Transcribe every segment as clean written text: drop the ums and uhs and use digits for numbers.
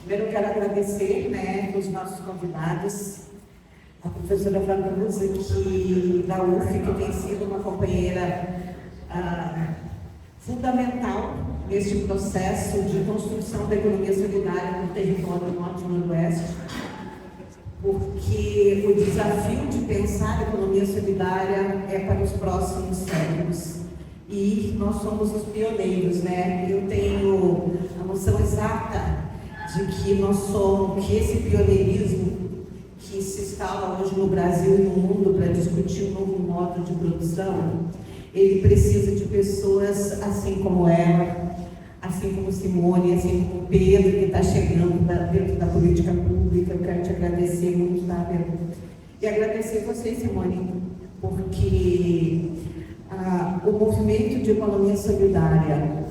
Primeiro eu quero agradecer, os nossos convidados, a professora Vanusa, da UF, que tem sido uma companheira fundamental neste processo de construção da economia solidária no território norte e noroeste, porque o desafio de pensar a economia solidária é para os próximos séculos. E nós somos os pioneiros, Eu tenho a noção exata de que esse pioneirismo que se instala hoje no Brasil e no mundo para discutir um novo modo de produção, ele precisa de pessoas assim como ela, assim como Simone, assim como Pedro, que está chegando dentro da política pública. Eu quero te agradecer muito, tá, Pedro? E agradecer você, Simone, porque o movimento de economia solidária,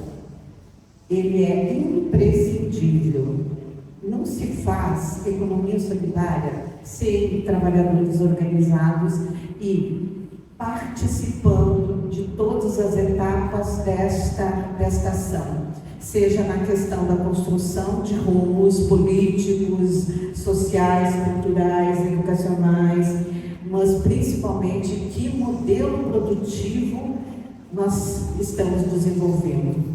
ele é imprescindível. Não se faz economia solidária sem trabalhadores organizados e participando de todas as etapas desta ação, seja na questão da construção de rumos políticos, sociais, culturais, educacionais, mas principalmente que modelo produtivo nós estamos desenvolvendo.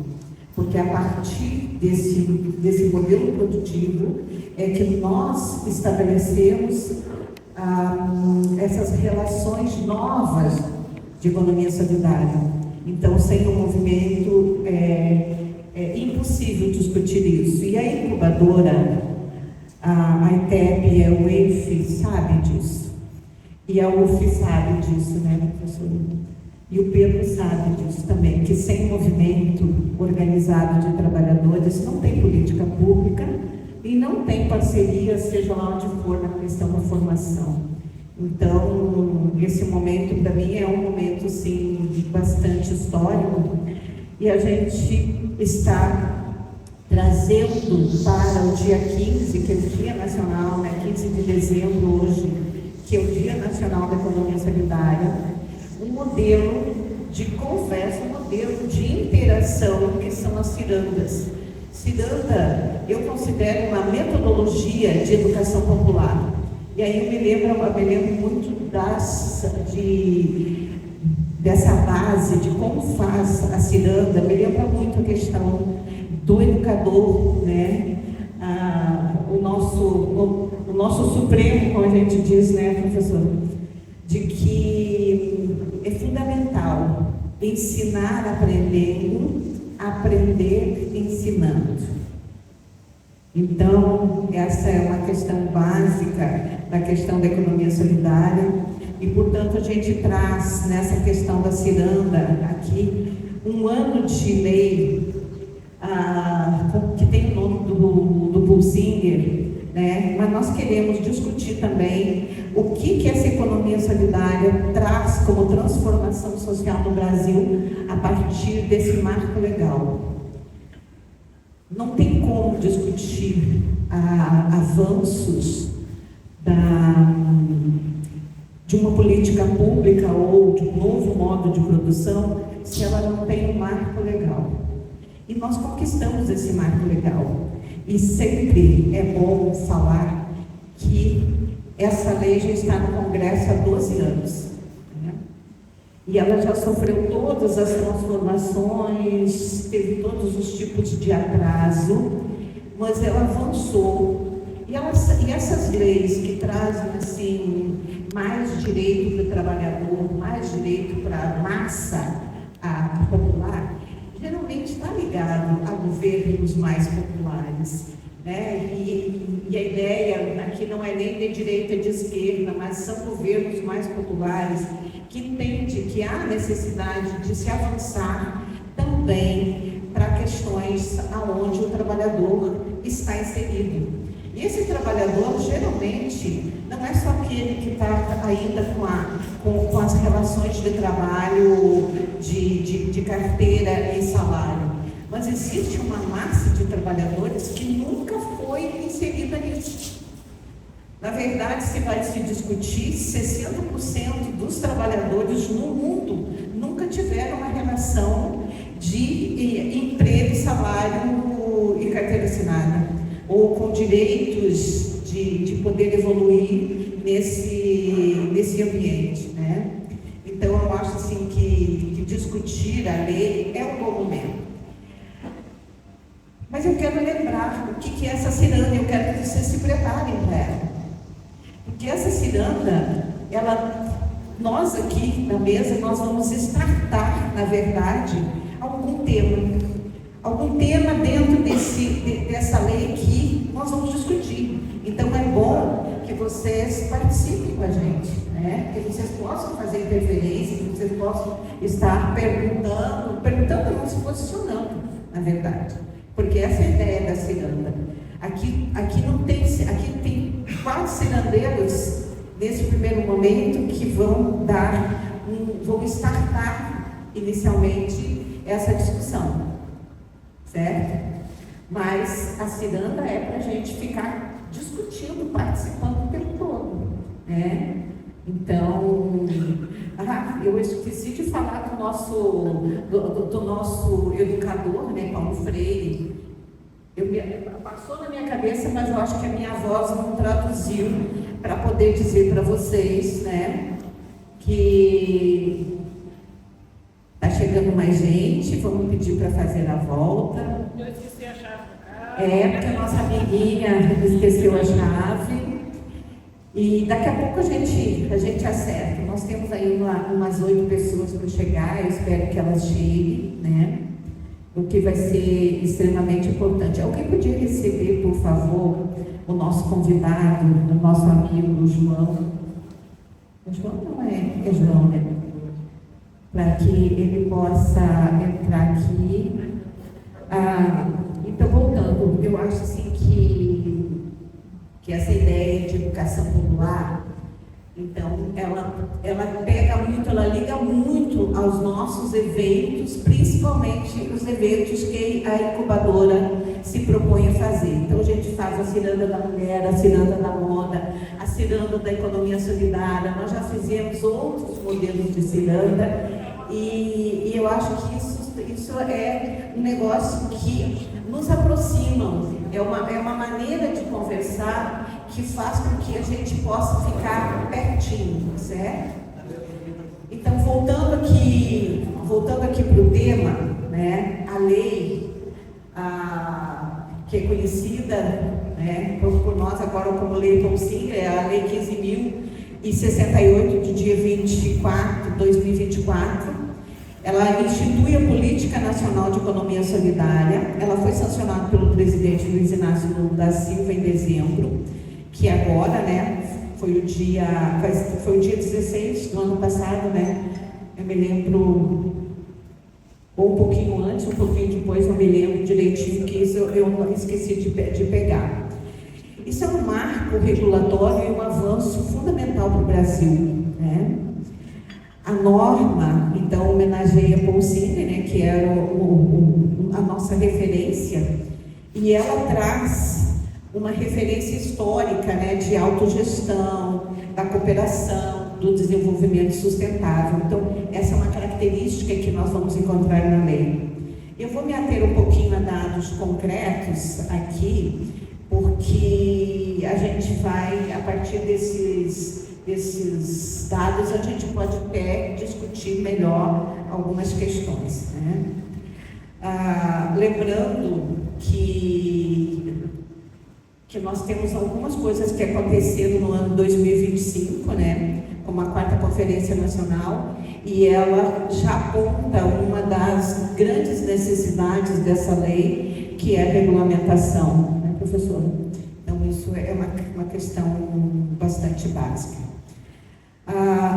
Porque a partir desse modelo produtivo é que nós estabelecemos essas relações novas de economia solidária. Então, sem o movimento é impossível discutir isso. E a incubadora, a ITEP e a UENF sabem disso. E a UF sabe disso, professor? E o Pedro sabe disso também, que sem movimento organizado de trabalhadores não tem política pública e não tem parceria, seja lá onde for, na questão da formação. Então, esse momento, para mim, é um momento, sim, bastante histórico, e a gente está trazendo para o dia 15, que é o Dia Nacional, 15 de dezembro hoje, que é o Dia Nacional da Economia Solidária, um modelo de conversa, um modelo de interação, que são as cirandas. Ciranda, eu considero uma metodologia de educação popular. E aí eu me lembro muito dessa base de como faz a ciranda, me lembra muito a questão do educador, o nosso supremo, como a gente diz, professor, de que é fundamental ensinar aprendendo, aprender ensinando. Então, essa é uma questão básica da questão da economia solidária e, portanto, a gente traz nessa questão da ciranda aqui um ano de lei que tem o nome do Pulsinger, mas nós queremos discutir também o que essa economia solidária traz como transformação social no Brasil a partir desse marco legal. Não tem como discutir avanços de uma política pública ou de um novo modo de produção se ela não tem um marco legal. E nós conquistamos esse marco legal. E sempre é bom falar que essa lei já está no Congresso há 12 anos. E ela já sofreu todas as transformações, teve todos os tipos de atraso, mas ela avançou. E essas leis que trazem assim, mais direito para o trabalhador, mais direito para a massa popular, geralmente está ligado a governos mais populares. E a ideia aqui não é nem de direita e de esquerda, mas são governos mais populares que entendem que há necessidade de se avançar também para questões aonde o trabalhador está inserido. E esse trabalhador, geralmente, não é só aquele que está ainda com as relações de trabalho, de carteira e salário, mas existe uma massa de trabalhadores que nunca foi inserida nisso. Na verdade, se vai se discutir, 60% dos trabalhadores no mundo nunca tiveram uma relação de emprego, salário e carteira assinada, ou ou com direitos de poder evoluir nesse ambiente, né? Então, eu acho assim que discutir a lei é um bom momento. Mas eu quero lembrar o que é essa ciranda, eu quero que vocês se preparem para ela. Porque essa ciranda, nós aqui na mesa, nós vamos startar, na verdade, algum tema dentro dessa lei que nós vamos discutir. Então é bom que vocês participem com a gente, né? Que vocês possam fazer interferência, que vocês possam estar perguntando não, se posicionando, na verdade. Porque essa é a ideia da ciranda. Aqui tem 4 cirandeiros nesse primeiro momento que vão startar inicialmente essa discussão, certo? Mas a ciranda é para a gente ficar discutindo, participando o tempo todo, né? Então, eu esqueci de falar do nosso educador, né, Paulo Freire. Passou na minha cabeça, mas eu acho que a minha voz não traduziu para poder dizer para vocês, né, que está chegando mais gente, vamos pedir para fazer a volta. Eu esqueci a chave do carro. Porque a nossa amiguinha esqueceu a chave. E daqui a pouco a gente acerta. Nós temos aí umas 8 pessoas para chegar, eu espero que elas cheguem, né? O que vai ser extremamente importante. Alguém podia receber, por favor, o nosso convidado, o nosso amigo, o João? O João não é João, né? Para que ele possa entrar aqui. Então, voltando, eu acho assim que essa ideia de educação popular, então, ela pega muito, ela liga muito aos nossos eventos, principalmente os eventos que a incubadora se propõe a fazer. Então, a gente faz a ciranda da mulher, a ciranda da moda, a ciranda da economia solidária, nós já fizemos outros modelos de ciranda, e eu acho que isso é um negócio que nos aproxima, é uma maneira de conversar que faz com que a gente possa ficar pertinho, certo? Então, voltando aqui para o tema, né, a lei, que é conhecida, né, por nós agora como Lei Paulcinger, é a Lei 15.068, de dia 2024, ela institui a Política Nacional de Economia Solidária. Ela foi sancionada pelo presidente Luiz Inácio Lula da Silva em dezembro, que agora, né, foi o dia 16 do ano passado, né? Eu me lembro, ou um pouquinho antes, um pouquinho depois, não me lembro direitinho, que isso eu esqueci de pegar. Isso é um marco regulatório e um avanço fundamental para o Brasil, né? A norma, então, homenageia Paulcinger, né, que era a nossa referência, e ela traz uma referência histórica, né, de autogestão, da cooperação, do desenvolvimento sustentável. Então, essa é uma característica que nós vamos encontrar na lei. Eu vou me ater um pouquinho a dados concretos aqui, porque a gente vai, a partir desses dados, a gente pode até discutir melhor algumas questões, né? Lembrando que nós temos algumas coisas que aconteceram no ano 2025, né? Como a 4ª Conferência Nacional, e ela já aponta uma das grandes necessidades dessa lei, que é a regulamentação, né, professora? Então, isso é uma questão bastante básica.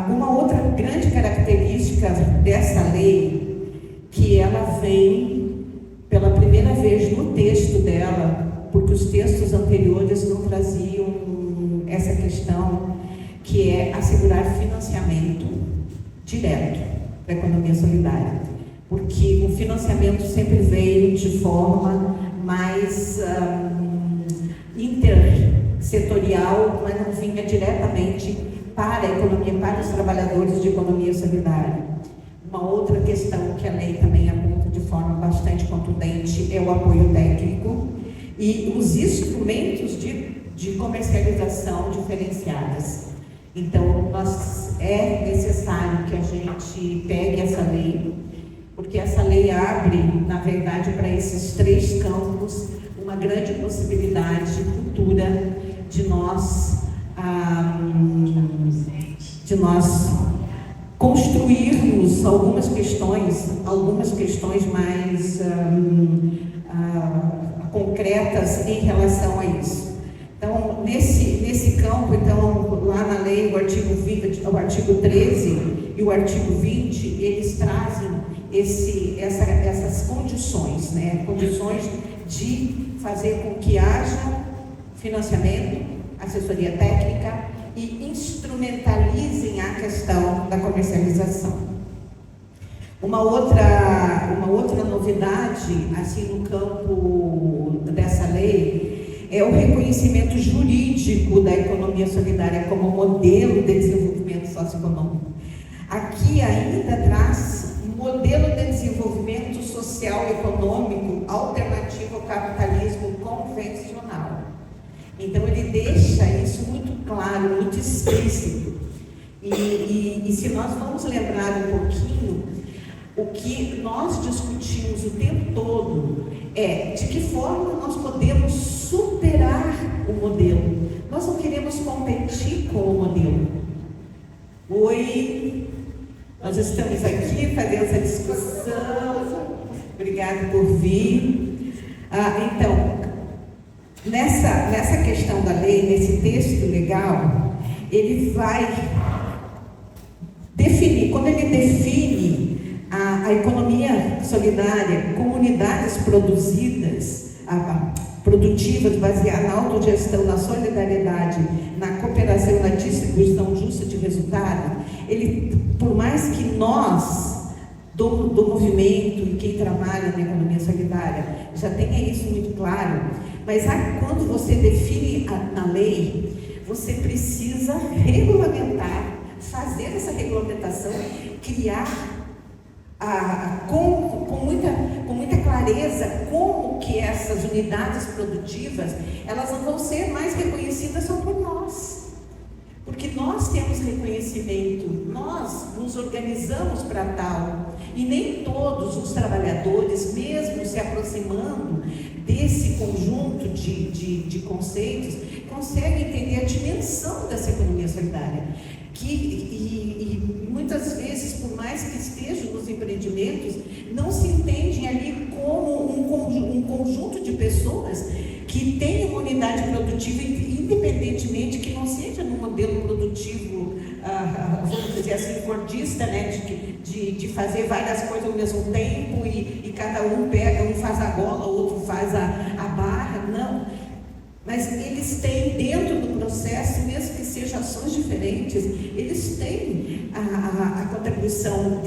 Uma outra grande característica dessa lei, que ela vem pela primeira vez no texto dela, porque os textos anteriores não traziam essa questão, que é assegurar financiamento direto para a economia solidária, porque o financiamento sempre veio de forma mais intersetorial, mas não vinha diretamente para a economia, para os trabalhadores de economia solidária. Uma outra questão que a lei também aponta de forma bastante contundente é o apoio técnico, e os instrumentos de comercialização diferenciadas. Então, é necessário que a gente pegue essa lei, porque essa lei abre, na verdade, para esses 3 campos, uma grande possibilidade futura de nós construirmos algumas questões mais concretas em relação a isso. Então, nesse campo, então, lá na lei, o artigo 13 e o artigo 20, eles trazem essas condições, né? Condições de fazer com que haja financiamento, assessoria técnica e instrumentalizem a questão da comercialização. Uma outra novidade, assim, no campo dessa lei, é o reconhecimento jurídico da economia solidária como modelo de desenvolvimento socioeconômico. Aqui ainda traz um modelo de desenvolvimento social e econômico alternativo ao capitalismo convencional. Então ele deixa isso muito claro, muito explícito. E se nós vamos lembrar um pouquinho, o que nós discutimos o tempo todo é de que forma nós podemos superar o modelo. Nós não queremos competir com o modelo. Oi, nós estamos aqui fazendo essa discussão. Obrigada por vir. Então, nessa questão da lei, nesse texto legal, ele vai definir, quando ele define a economia solidária, comunidades produtivas baseadas na autogestão, na solidariedade, na cooperação, na distribuição justa de resultado, ele, por mais que nós, do movimento e quem trabalha na economia solidária, já tenha isso muito claro, mas quando você define na lei, você precisa regulamentar, fazer essa regulamentação, criar com muita clareza como que essas unidades produtivas, elas não vão ser mais reconhecidas só por nós, porque nós temos reconhecimento, nós nos organizamos para tal, e nem todos os trabalhadores, mesmo se aproximando desse conjunto de conceitos, conseguem entender a dimensão dessa economia solidária, e muitas vezes, por mais que estejam nos empreendimentos, não se entendem ali como um conjunto de pessoas que tem uma unidade produtiva, independentemente que não seja num modelo produtivo, vamos dizer assim, fordista, né, de fazer várias coisas ao mesmo tempo e cada um pega, um faz a gola, outro faz a barra, não. Mas eles têm dentro do processo, mesmo que sejam ações diferentes, eles têm a contribuição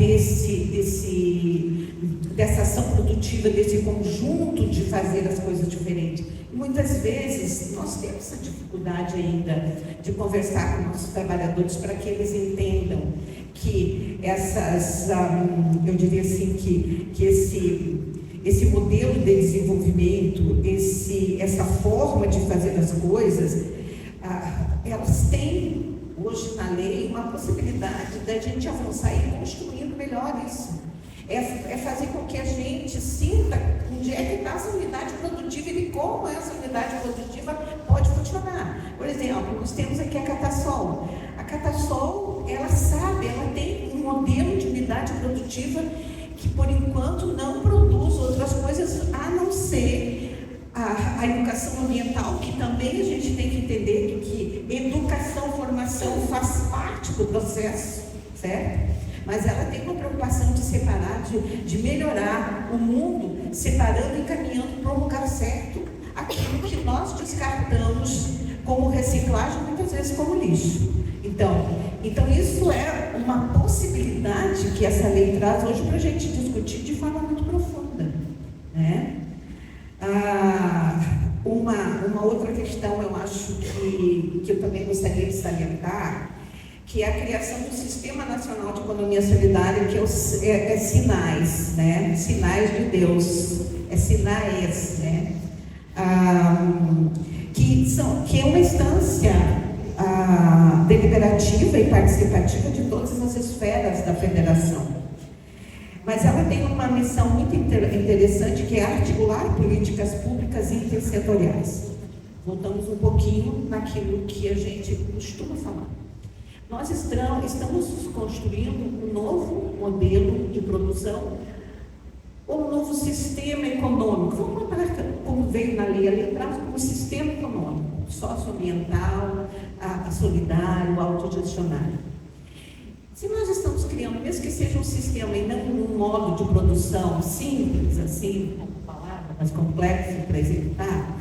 dessa ação produtiva, desse conjunto de fazer as coisas diferentes. E muitas vezes nós temos essa dificuldade ainda de conversar com nossos trabalhadores para que eles entendam que eu diria assim, que esse modelo de desenvolvimento, essa forma de fazer as coisas, elas têm hoje na lei uma possibilidade da gente avançar e ir construindo melhor isso. É fazer com que a gente sinta onde é que está essa unidade produtiva e como essa unidade produtiva pode funcionar. Por exemplo, nós temos aqui a Catasol. A Catasol, ela tem um modelo de unidade produtiva que por enquanto não produz outras coisas a não ser a educação ambiental, que também a gente tem que entender que educação, formação faz parte do processo, certo? Mas ela tem uma preocupação de separar, de melhorar o mundo, separando e caminhando para um lugar certo aquilo que nós descartamos como reciclagem, muitas vezes como lixo. Então isso é uma possibilidade que essa lei traz hoje para a gente discutir de forma muito profunda, né? Uma outra questão, eu acho que eu também gostaria de salientar, que é a criação do Sistema Nacional de Economia Solidária, que é sinais, né? Sinais de Deus, é sinais, né? que é uma instância deliberativa e participativa de todas as esferas da federação. Mas ela tem uma missão muito interessante, que é articular políticas públicas intersetoriais. Voltamos um pouquinho naquilo que a gente costuma falar. Nós estamos construindo um novo modelo de produção, ou um novo sistema econômico. Vamos botar como veio na lei ali atrás, como sistema econômico, socioambiental, solidário, autogestionário. Se nós estamos criando, mesmo que seja um sistema e não um modo de produção simples, assim, com palavras mais complexas para executar,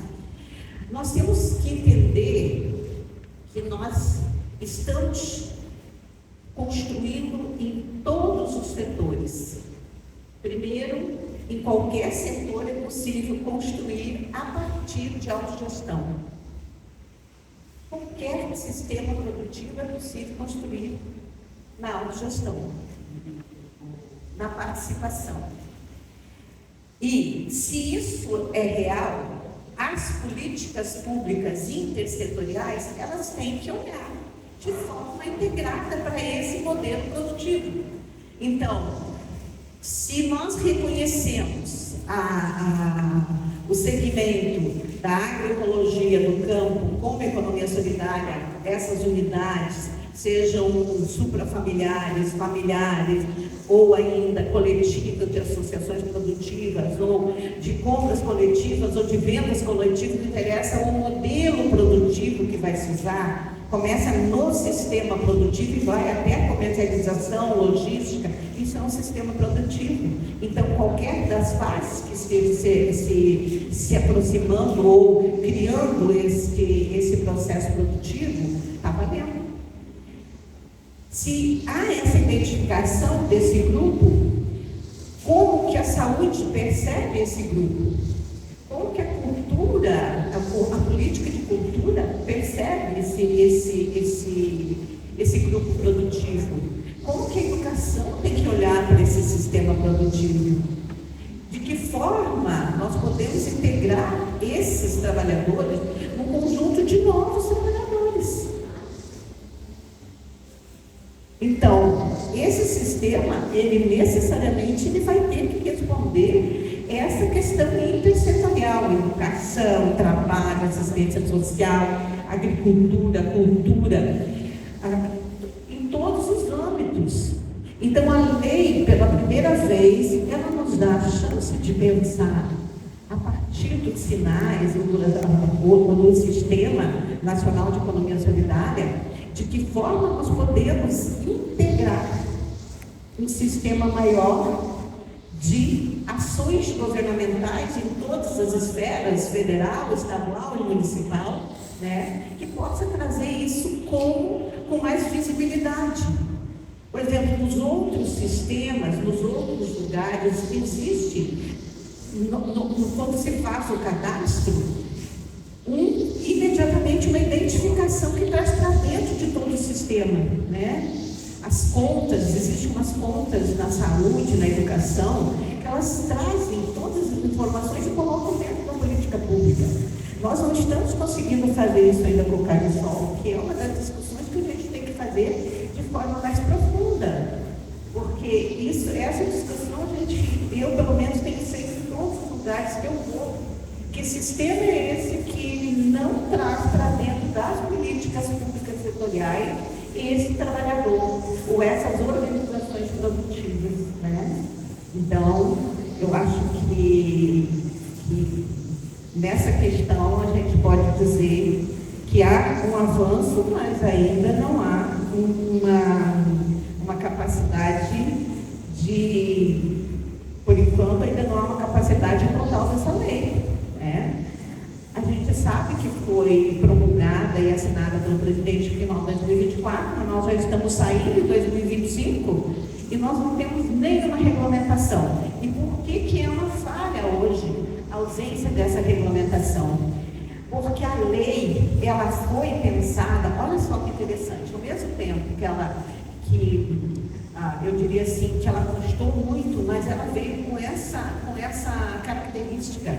nós temos que entender que nós estamos construindo em todos os setores. Primeiro, em qualquer setor é possível construir a partir de autogestão. Qualquer sistema produtivo é possível construir na autogestão, na participação. E, se isso é real, as políticas públicas intersetoriais, elas têm que olhar de forma integrada para esse modelo produtivo. Então, se nós reconhecemos o segmento da agroecologia do campo como economia solidária, essas unidades, sejam suprafamiliares, familiares, ou ainda coletivas de associações produtivas, ou de compras coletivas, ou de vendas coletivas, não interessa o modelo produtivo que vai se usar, começa no sistema produtivo e vai até a comercialização, logística, isso é um sistema produtivo. Então, qualquer das fases que esteja se aproximando ou criando esse processo produtivo, está valendo. Se há essa identificação desse grupo, como que a saúde percebe esse grupo? Como que a cultura, a política de cultura percebe esse grupo produtivo? Como que a educação tem que olhar para esse sistema produtivo? De que forma nós podemos integrar esses trabalhadores num conjunto de novos trabalhadores? Então, esse sistema, ele necessariamente vai ter que responder essa questão intersetorial: educação, trabalho, assistência social, agricultura, cultura, em todos os âmbitos. Então, a lei, pela primeira vez, ela nos dá a chance de pensar, a partir dos sinais do Sistema Nacional de Economia Solidária, de que forma nós podemos integrar um sistema maior de ações governamentais em todas as esferas, federal, estadual e municipal, né, que possa trazer isso com mais visibilidade. Por exemplo, nos outros sistemas, nos outros lugares, existe, quando se faz o cadastro, imediatamente uma identificação que traz para dentro de todo o sistema, né? As contas, existem umas contas na saúde, na educação, que elas trazem todas as informações e colocam dentro da política pública. Nós não estamos conseguindo fazer isso ainda com o Carnesol, que é uma das discussões que a gente tem que fazer de forma mais profunda, porque essa discussão eu pelo menos tenho feito em todos os lugares que eu vou. Que sistema é esse que não traz para dentro das políticas públicas setoriais esse trabalhador, ou essas organizações produtivas, né? Então, eu acho que nessa questão a gente pode dizer que há um avanço, mas ainda não há uma capacidade por enquanto ainda não há uma capacidade total dessa lei. A gente sabe que foi promulgada e assinada pelo presidente no final de 2024, mas nós já estamos saindo em 2025 e nós não temos nenhuma regulamentação. E por que é uma falha hoje a ausência dessa regulamentação? Porque a lei, ela foi pensada, olha só que interessante, ao mesmo tempo eu diria assim, que ela custou muito, mas ela veio com essa característica,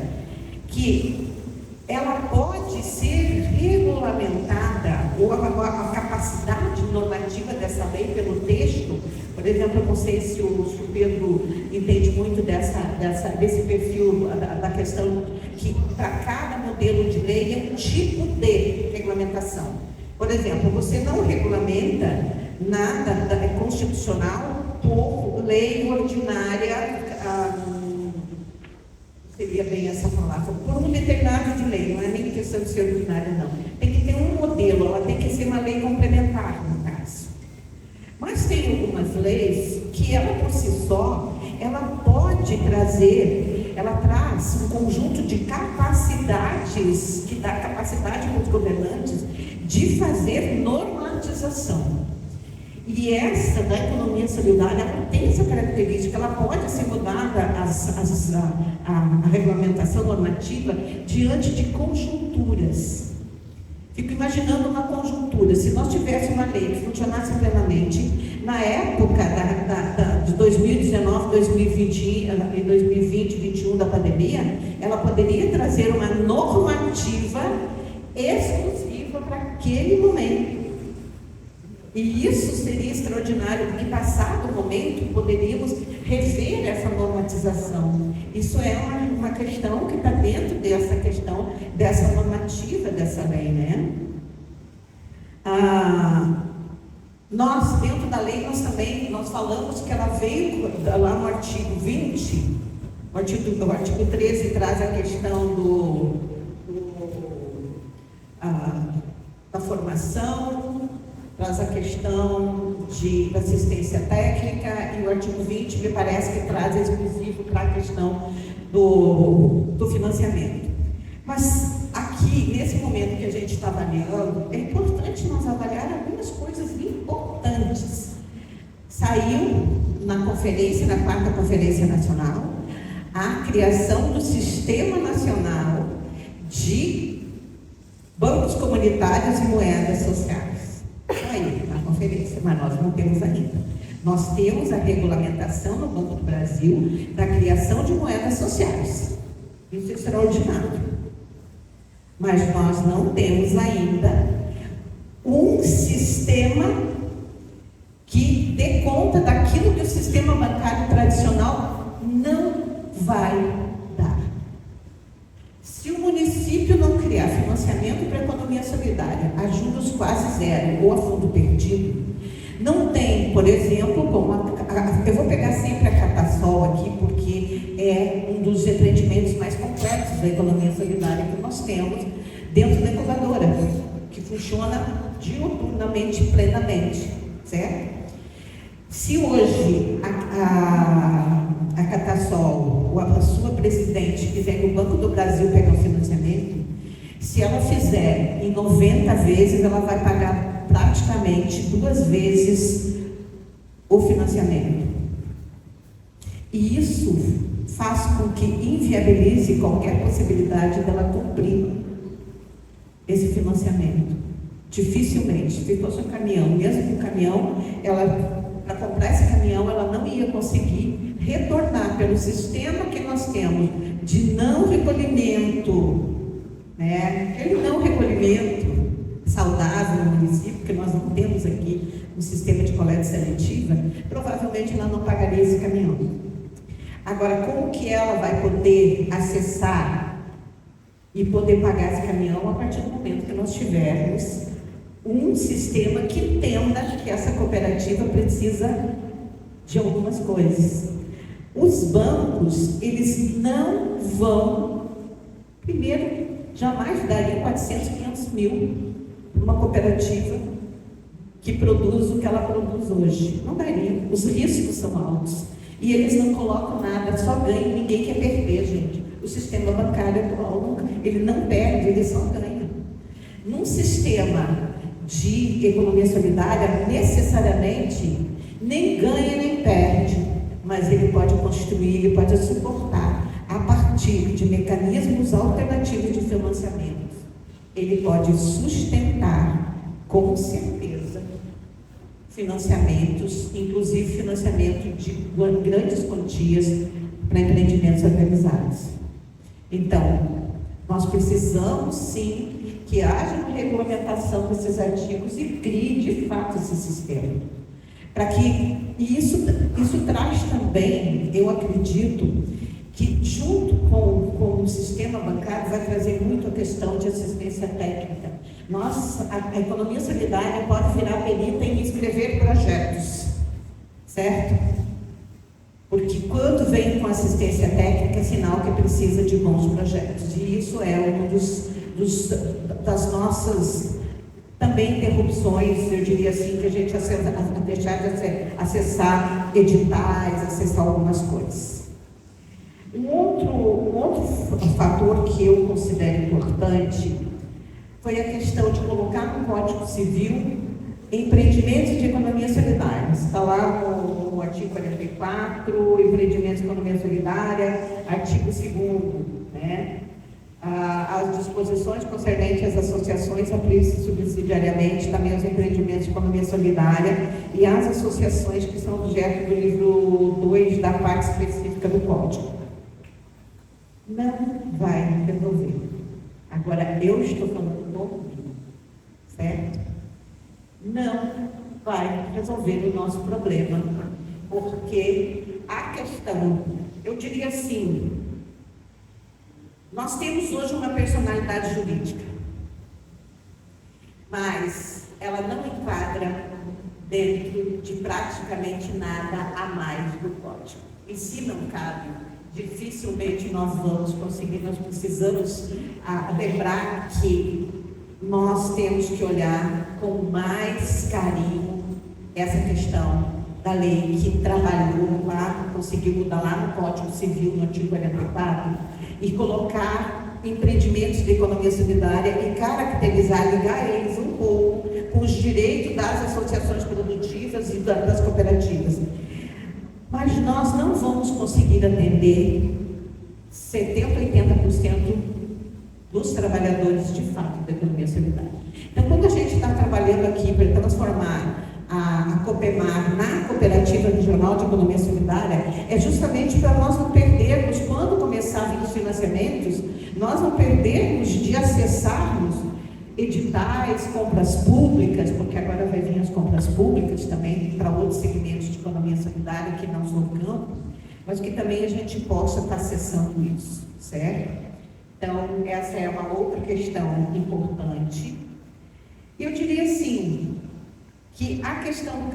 que ela pode dessa lei, pelo texto. Por exemplo, eu não sei se o Pedro entende muito desse perfil, da questão que para cada modelo de lei é um tipo de regulamentação. Por exemplo, você não regulamenta nada constitucional por lei ordinária, seria bem essa palavra, por um determinado de lei, não é nem questão de ser ordinária, não. Tem que ter um modelo, ela tem que ser uma lei complementar, no caso. Mas tem algumas leis que ela por si só, ela pode trazer, ela traz um conjunto de capacidades, que dá capacidade para os governantes de fazer normatização. E essa da economia solidária, ela tem essa característica, ela pode ser mudada, a regulamentação normativa, diante de conjunturas. Fico imaginando uma conjuntura, se nós tivéssemos uma lei que funcionasse plenamente, na época de 2019, 2020 e 2021 da pandemia, ela poderia trazer uma normativa exclusiva para aquele momento. E isso seria extraordinário, porque passado o momento, poderíamos rever essa normatização. Isso é uma questão que está dentro dessa questão, dessa normativa dessa lei, né? Nós, dentro da lei, nós falamos que ela veio lá no artigo 20, o artigo 13 traz a questão da formação, traz a questão de assistência técnica, e o artigo 20 me parece que traz exclusivo para a questão do financiamento. Mas aqui, nesse momento que a gente está avaliando, é importante nós avaliar algumas coisas importantes. Saiu na conferência, na 4ª Conferência Nacional, a criação do Sistema Nacional de Bancos Comunitários e Moedas Sociais. Aí, na conferência, mas nós não temos ainda. Nós temos a regulamentação no Banco do Brasil da criação de moedas sociais. Isso é extraordinário. Mas nós não temos ainda um sistema que dê conta daquilo que o sistema bancário tradicional não vai dar. Se o município não criar financiamento para a economia solidária a juros quase zero ou a fundo perdido, não tem, por exemplo, como eu vou pegar sempre a Catasol aqui, porque é um dos empreendimentos mais complexos da economia solidária que nós temos dentro da incubadora, que funciona diuturnamente, plenamente, certo? Se hoje a Catasol, ou a sua presidente, quiser que o Banco do Brasil pegue um financiamento, se ela fizer em 90 vezes, ela vai pagar praticamente 2 vezes o financiamento. E isso faz com que inviabilize qualquer possibilidade dela cumprir esse financiamento. Dificilmente. Se fosse um caminhão, mesmo com um caminhão, para comprar esse caminhão, ela não ia conseguir retornar pelo sistema que nós temos de não recolhimento, né? Aquele não recolhimento saudável no município, que nós não temos aqui um sistema de coleta seletiva, provavelmente ela não pagaria esse caminhão. Agora, como que ela vai poder acessar e poder pagar esse caminhão a partir do momento que nós tivermos um sistema que entenda que essa cooperativa precisa de algumas coisas? Os bancos, eles não vão, primeiro, jamais dariam 400, 500 mil para uma cooperativa que produz o que ela produz hoje. Não daria, os riscos são altos. E eles não colocam nada, só ganham, ninguém quer perder, gente. O sistema bancário atual, ele não perde, ele só ganha. Num sistema de economia solidária, necessariamente, nem ganha nem perde, mas ele pode construir, ele pode suportar, a partir de mecanismos alternativos de financiamento. Ele pode sustentar, com certeza, financiamentos, inclusive financiamento de grandes quantias para empreendimentos organizados. Então, nós precisamos sim que haja uma regulamentação desses artigos e crie de fato esse sistema. E isso traz também, eu acredito, que junto com o sistema bancário vai trazer muito a questão de assistência técnica. A economia solidária pode virar perita em escrever projetos, certo? Porque quando vem com assistência técnica é sinal que precisa de bons projetos. E isso é uma das nossas também interrupções, eu diria assim, que a gente deixar de acessar editais, acessar algumas coisas. Um outro fator que eu considero importante foi a questão de colocar no Código Civil empreendimentos de economia solidária. Está lá no artigo 44, empreendimentos de economia solidária, artigo 2º, né? As disposições concernentes às associações aplicam-se subsidiariamente também aos empreendimentos de economia solidária e às associações que são objeto do livro 2 da parte específica do Código. Não vai resolver. Agora, eu estou falando do mundo, certo? Não vai resolver o nosso problema, porque a questão, eu diria assim, nós temos hoje uma personalidade jurídica, mas ela não enquadra dentro de praticamente nada a mais do Código. E se não cabe, dificilmente nós vamos conseguir, nós precisamos lembrar que nós temos que olhar com mais carinho essa questão da lei que trabalhou lá, conseguiu mudar lá no Código Civil, no artigo 44, e colocar empreendimentos de economia solidária e caracterizar, ligar eles um pouco com os direitos das associações produtivas e das cooperativas. Mas nós não vamos conseguir atender 70%, 80% dos trabalhadores de fato da economia solidária. Então, quando a gente está trabalhando aqui para transformar a Copemar na Cooperativa Regional de Economia Solidária, é justamente para nós não perdermos, quando começar a vir os financiamentos, nós não perdermos de acessarmos editais, compras públicas, porque agora vai vir as compras públicas também para outros segmentos de economia solidária que não são o campo, mas que também a gente possa estar acessando isso, certo? Então, essa é uma outra questão importante. Eu diria assim, que a questão do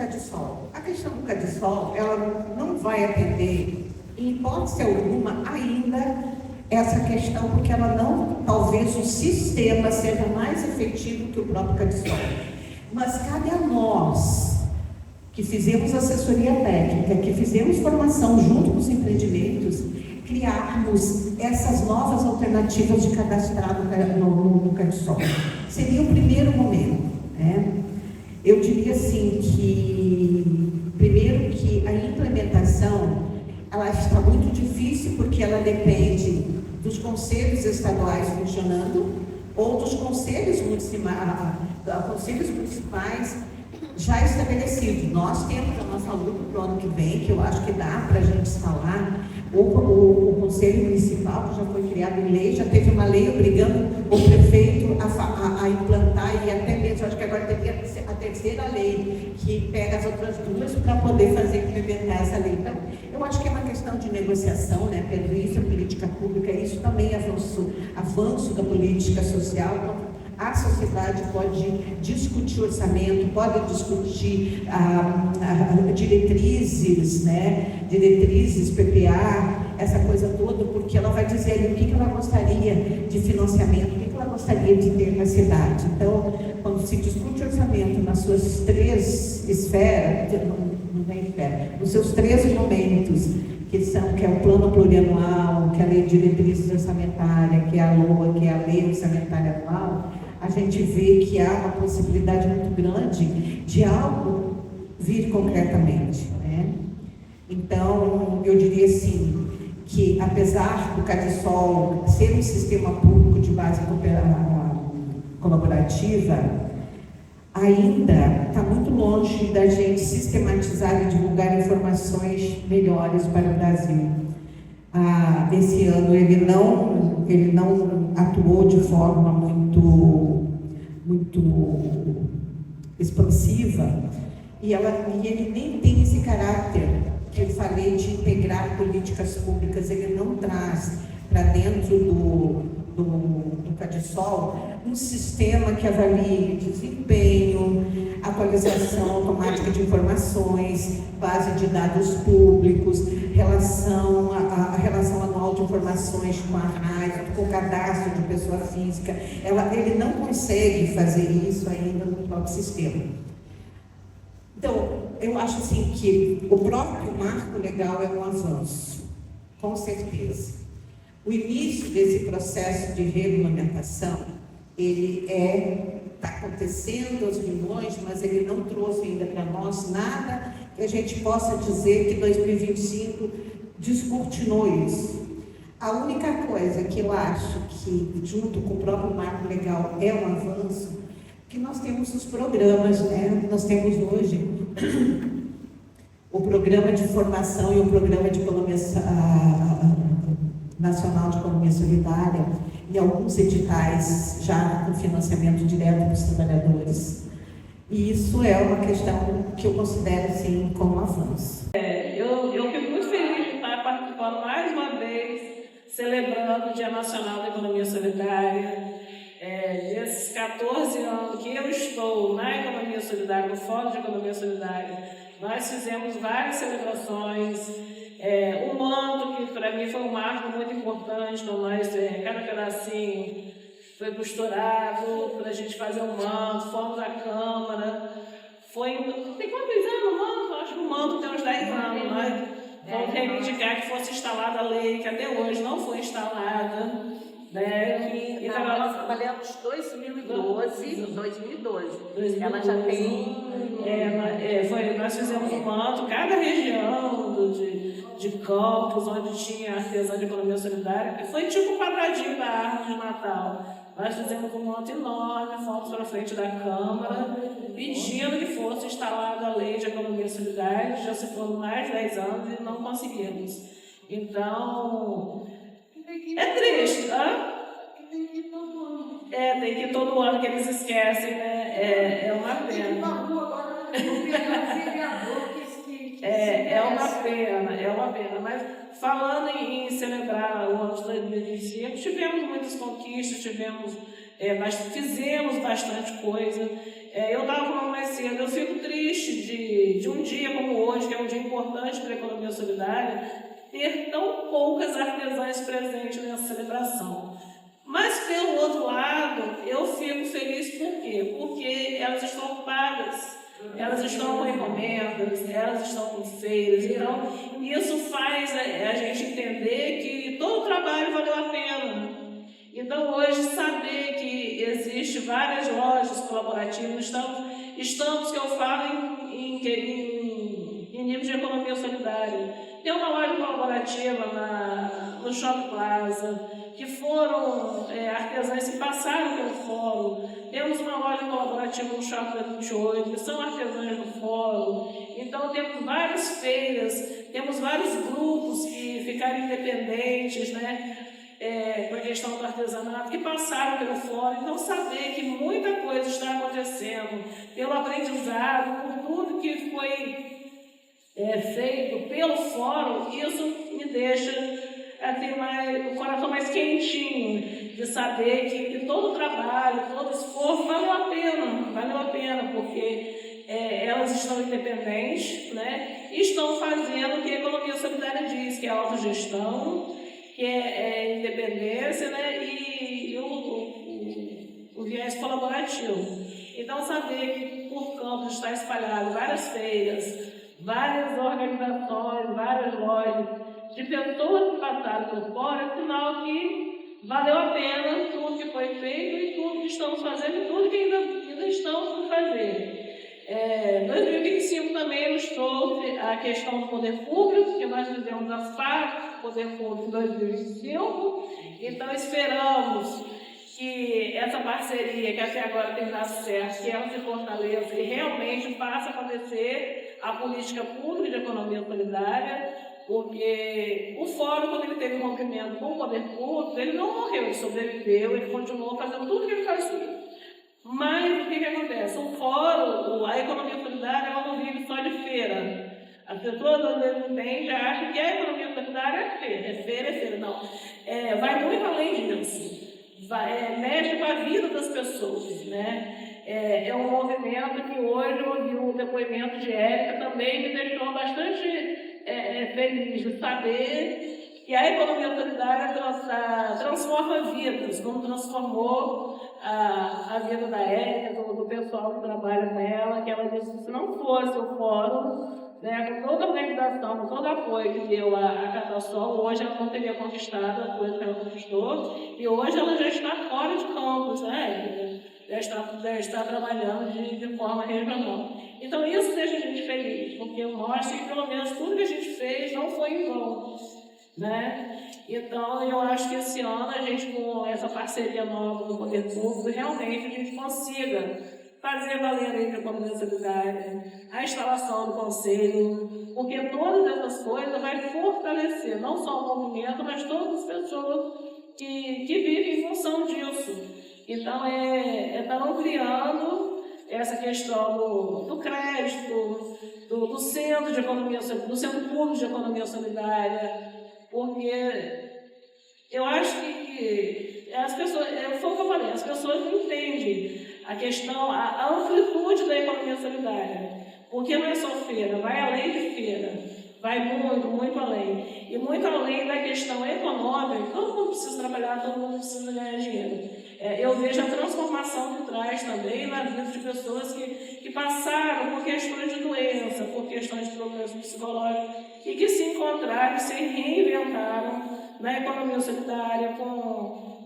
CADISOL, ela não vai atender, em hipótese alguma, ainda essa questão, porque ela não, talvez o sistema seja mais efetivo que o próprio CADISOL. Mas cabe a nós, que fizemos assessoria técnica, que fizemos formação junto com os empreendimentos, criarmos essas novas alternativas de cadastrado no CADISOL. Seria o primeiro momento, né? Eu diria assim que, primeiro, que a implementação, ela está muito difícil porque ela depende dos conselhos estaduais funcionando ou dos conselhos municipais já estabelecidos. Nós temos a nossa luta para o ano que vem, que eu acho que dá para a gente instalar. O Conselho Municipal, que já foi criado em lei, já teve uma lei obrigando o prefeito a implantar, e até mesmo, acho que agora teria a terceira lei, que pega as outras duas para poder implementar essa lei. Então, eu acho que é uma questão de negociação, né, Pedro? Isso é política pública, isso também é avanço da política social. Então, a sociedade pode discutir orçamento, pode discutir diretrizes, né? Diretrizes, PPA, essa coisa toda, porque ela vai dizer ali o que ela gostaria de financiamento, o que ela gostaria de ter na cidade. Então, quando se discute orçamento nas suas três esferas, nos seus três momentos, que é o plano plurianual, que é a lei de diretrizes orçamentárias, que é a LOA, que é a lei orçamentária anual, a gente vê que há uma possibilidade muito grande de algo vir concretamente, né? Então, eu diria assim, que apesar do CADISOL ser um sistema público de base colaborativa, ainda está muito longe da gente sistematizar e divulgar informações melhores para o Brasil. Esse ano ele não atuou de forma muito expansiva, e ele nem tem esse caráter que eu falei de integrar políticas públicas, ele não traz para dentro do CADESOL um sistema que avalie desempenho, atualização automática de informações, base de dados públicos, a relação anual de informações com a RAIS, com o cadastro de pessoa física. Ele não consegue fazer isso ainda no próprio sistema. Então, eu acho assim que o próprio marco legal é um avanço, com certeza. O início desse processo de regulamentação, ele está acontecendo aos milhões, mas ele não trouxe ainda para nós nada que a gente possa dizer que 2025 descortinou isso. A única coisa que eu acho que, junto com o próprio marco legal, é um avanço, que nós temos os programas, né? Nós temos hoje o programa de formação e o programa de economia nacional de economia solidária e alguns editais já com financiamento direto dos trabalhadores. E isso é uma questão que eu considero assim como avanço. Eu fico muito feliz de estar participando mais uma vez, celebrando o Dia Nacional da Economia Solidária. Desses 14 anos que eu estou na Economia Solidária, no Fórum de Economia Solidária, nós fizemos várias celebrações. O manto, que para mim foi um marco muito importante, então cada pedacinho foi costurado para a gente fazer um manto, fomos à Câmara. Tem quantos anos o manto? Acho que o manto tem uns 10 anos, mas vamos reivindicar que fosse instalada a lei, que até hoje não foi instalada. Nós trabalhamos 2012. Ela já tem... Nós fizemos um manto, cada região de campos, onde tinha artesã de economia solidária, que foi tipo um quadradinho da árvore de Natal. Nós fizemos um manto enorme, fomos para frente da Câmara, pedindo que fosse instalada a lei de economia solidária, já se foram mais de 10 anos e não conseguimos. Então... é triste, tem que ir todo ano que eles esquecem, né? É uma pena. É uma pena. Mas falando em celebrar o ano de 2025, tivemos muitas conquistas, fizemos bastante coisa. Eu estava falando mais cedo, eu fico triste de um dia como hoje, que é um dia importante para a economia solidária, ter tão poucas artesãs presentes nessa celebração. Mas, pelo outro lado, eu fico feliz por quê? Porque elas estão pagas, elas estão com encomendas, elas estão com feiras. Então, isso faz a gente entender que todo o trabalho valeu a pena. Então, hoje, saber que existe várias lojas colaborativas, estamos que eu falo em nível de economia solidária. Tem uma loja colaborativa no Shopping Plaza, que foram artesãs que passaram pelo fórum. Temos uma loja colaborativa no Shopping 28, que são artesãs do fórum. Então, temos várias feiras, temos vários grupos que ficaram independentes, né? Com a questão do artesanato, que passaram pelo fórum. Então, saber que muita coisa está acontecendo, pelo aprendizado, por tudo que foi feito pelo fórum, isso me deixa ter o coração mais quentinho, de saber que todo o trabalho, todo o esforço valeu a pena, porque elas estão independentes, né? E estão fazendo o que a economia solidária diz, que é autogestão, que é independência, né? E o viés colaborativo. Então, saber que por campos está espalhado várias feiras, várias organizações, várias lojas, de pessoas que passaram pelo fórum, é sinal que valeu a pena tudo que foi feito e tudo que estamos fazendo e tudo que ainda estamos por fazer. 2025 também nos trouxe a questão do poder público, que nós fizemos a FAC, Poder Público em 2025, então esperamos que essa parceria, que até agora tem dado certo, que ela se fortaleça e realmente faça acontecer a política pública de economia solidária, porque o fórum, quando ele teve um rompimento com o poder público, ele não morreu, ele sobreviveu, ele continuou fazendo tudo o que ele fazia. Mas o que acontece? O fórum, a economia solidária, solidária, ela não vive só de feira. As pessoas às vezes entendem, acham que a economia solidária é feira, não. Vai muito além disso. Mexe com a vida das pessoas, né? É um movimento que hoje eu ouvi o depoimento de Érica também me deixou bastante feliz de saber que a economia solidária transforma vidas, como transformou a vida da Érica, do pessoal que trabalha com ela, que ela disse que se não fosse o fórum, né, com toda a organização, com todo o apoio que deu a Catassol, hoje ela não teria conquistado as coisas que ela conquistou, e hoje ela já está fora de campus, né? Já está trabalhando de forma regional. Então isso deixa a gente feliz, porque mostra que pelo menos tudo que a gente fez não foi em vão, né? Então eu acho que esse ano a gente, com essa parceria nova com o Poder Público, realmente a gente consiga fazer valer a lei de economia solidária, a instalação do conselho, porque todas essas coisas vai fortalecer não só o movimento, mas todas as pessoas que vivem em função disso. Então, estar ampliando essa questão do crédito, do centro de economia, do centro público de economia solidária, porque eu acho que as pessoas, foi o que eu falei, as pessoas não entendem a questão, a amplitude da economia solidária, porque não é só feira, vai além de feira, vai muito, muito além. E muito além da questão econômica, todo mundo precisa trabalhar, todo mundo precisa ganhar dinheiro. Eu vejo a transformação que traz também na vida de pessoas que passaram por questões de doença, por questões de problemas psicológicos, e que se encontraram, se reinventaram na economia solidária, com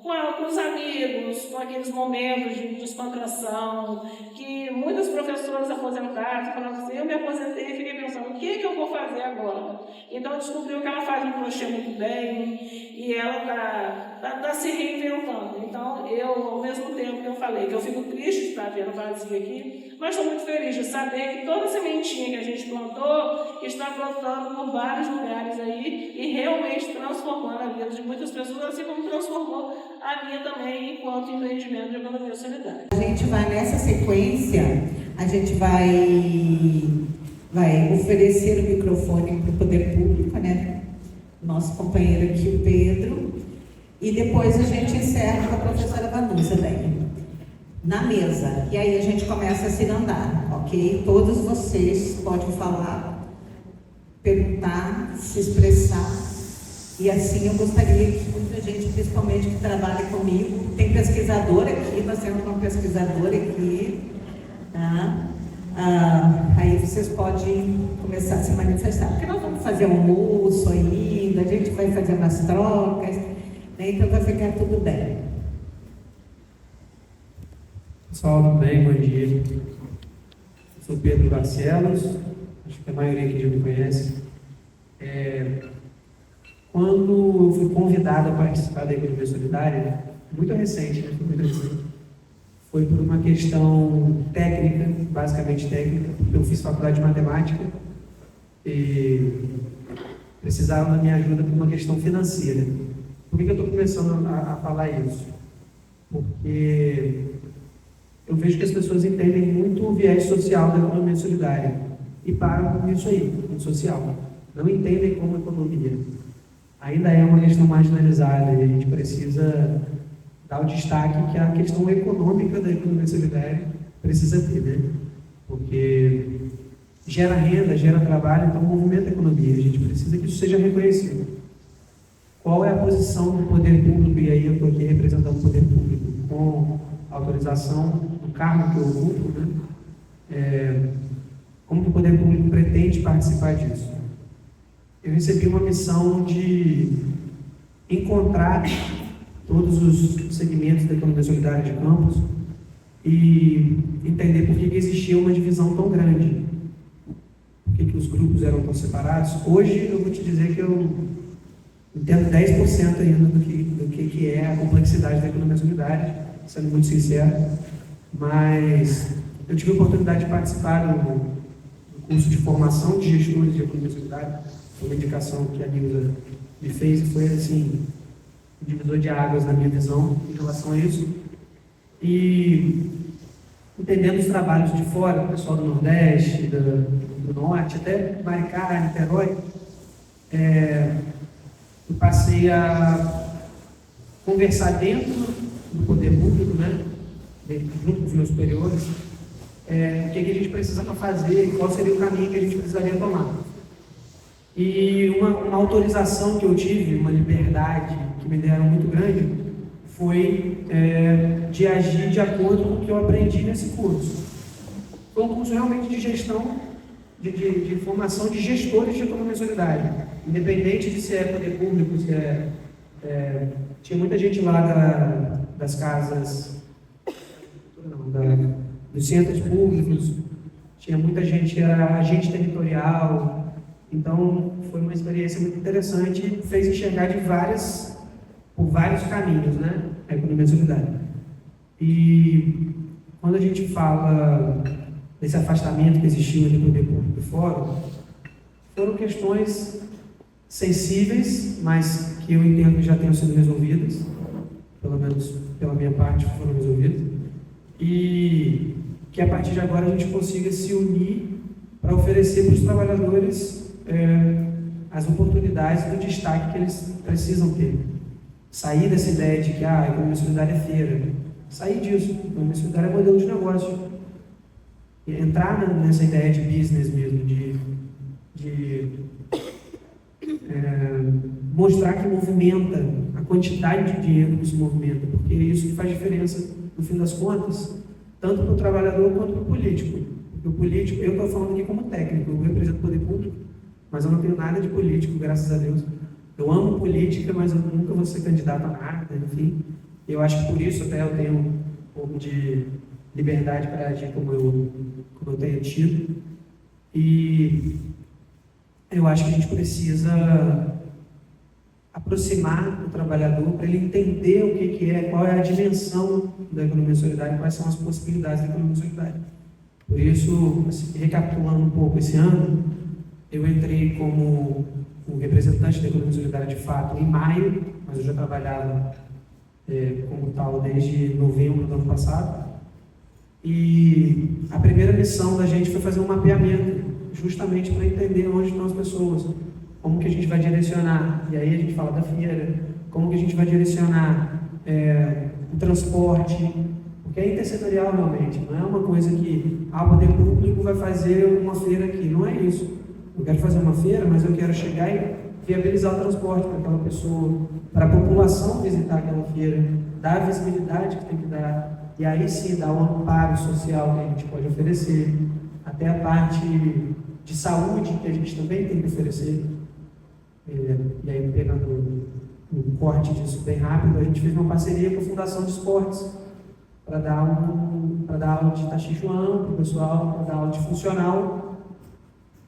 os amigos, com aqueles momentos de descontração, que muitas professoras aposentadas falavam assim, eu me aposentei e fiquei pensando, o que eu vou fazer agora? Então descobriu que ela faz um crochê muito bem e ela está se reinventando. Então eu, ao mesmo tempo que eu falei que eu fico triste de estar vendo vazio aqui, mas estou muito feliz de saber que toda sementinha que a gente plantou está plantando por vários lugares aí e realmente transformando a vida de muitas pessoas, assim como transformou a minha também enquanto empreendimento de economia solidária. A gente vai nessa sequência, a gente vai oferecer o microfone para o Poder Público, né? Nosso companheiro aqui, o Pedro, e depois a gente encerra com a professora Vanusa daí, na mesa, e aí a gente começa a se andar, ok? Todos vocês podem falar, perguntar, se expressar. E assim eu gostaria que muita gente, principalmente que trabalha comigo, tem pesquisadora aqui, nós temos uma pesquisadora aqui, tá? Aí vocês podem começar a se manifestar, porque nós vamos fazer almoço ainda, a gente vai fazer umas trocas, né? Então vai ficar tudo bem. Pessoal, tudo bem? Bom dia. Eu sou Pedro Barcelos, acho que a maioria aqui já me conhece. Quando eu fui convidado a participar da economia solidária, muito recente, né? Foi por uma questão técnica, basicamente técnica, porque eu fiz faculdade de matemática e precisaram da minha ajuda por uma questão financeira. Por que eu estou começando a falar isso? Porque eu vejo que as pessoas entendem muito o viés social da economia solidária e param com isso aí, no social. Não entendem como economia. Ainda é uma questão marginalizada e a gente precisa dar o destaque que a questão econômica da economia solidária precisa ter, né? Porque gera renda, gera trabalho, então movimenta a economia. A gente precisa que isso seja reconhecido. Qual é a posição do poder público? E aí eu estou aqui representando o poder público com autorização do cargo que eu ocupo, né? Como que o poder público pretende participar disso? Eu recebi uma missão de encontrar todos os segmentos da economia solidária de Campos e entender por que existia uma divisão tão grande, por que os grupos eram tão separados. Hoje eu vou te dizer que eu entendo 10% ainda do que é a complexidade da economia solidária, sendo muito sincero, mas eu tive a oportunidade de participar do curso de formação de gestores de economia solidária, uma indicação que a Nilza me fez e foi assim, um divisor de águas na minha visão em relação a isso. E entendendo os trabalhos de fora, do pessoal do Nordeste, do Norte, até Maricá, Niterói, eu passei a conversar dentro do poder público, né, junto com os meus superiores, o que a gente precisa para fazer, qual seria o caminho que a gente precisaria tomar. E uma autorização que eu tive, uma liberdade que me deram muito grande, foi de agir de acordo com o que eu aprendi nesse curso. Foi um curso realmente de gestão, de formação de gestores de economia solidária, independente de se é poder público, se tinha muita gente lá das casas, dos centros públicos, tinha muita gente, era agente territorial, então foi uma experiência muito interessante, fez enxergar por vários caminhos, né, a economia solidária. E quando a gente fala desse afastamento que existiu entre o poder público e fora, foram questões sensíveis, mas que eu entendo que já tenham sido resolvidas, pelo menos pela minha parte foram resolvidas, e que a partir de agora a gente consiga se unir para oferecer para os trabalhadores as oportunidades do destaque que eles precisam ter. Sair dessa ideia de que a economia solidária é feira, sair disso, a economia solidária é modelo de negócio, e entrar nessa ideia de business mesmo, de mostrar que movimenta, a quantidade de dinheiro que se movimenta, porque é isso que faz diferença, no fim das contas, tanto para o trabalhador quanto para o político. Porque o político, eu estou falando aqui como técnico, eu represento o poder público, mas eu não tenho nada de político, graças a Deus. Eu amo política, mas eu nunca vou ser candidato a nada, enfim. Eu acho que por isso até eu tenho um pouco de liberdade para agir como eu tenho tido. E eu acho que a gente precisa aproximar o trabalhador para ele entender o que é, qual é a dimensão da economia solidária, quais são as possibilidades da economia solidária. Por isso, assim, recapitulando um pouco esse ano, eu entrei como o representante da economia solidária de fato em maio, mas eu já trabalhava como tal desde novembro do ano passado. E a primeira missão da gente foi fazer um mapeamento, justamente para entender onde estão as pessoas, como que a gente vai direcionar, e aí a gente fala da feira, como que a gente vai direcionar o transporte, porque é intersetorial realmente, não é uma coisa que o poder público vai fazer uma feira aqui, não é isso. Eu quero fazer uma feira, mas eu quero chegar e viabilizar o transporte para aquela pessoa, para a população visitar aquela feira, dar a visibilidade que tem que dar, e aí sim dar o amparo social que a gente pode oferecer, até a parte de saúde que a gente também tem que oferecer. E aí, pegando um corte disso bem rápido, a gente fez uma parceria com a Fundação de Esportes para dar aula de Tai Chi Chuan para o pessoal, para dar aula de funcional,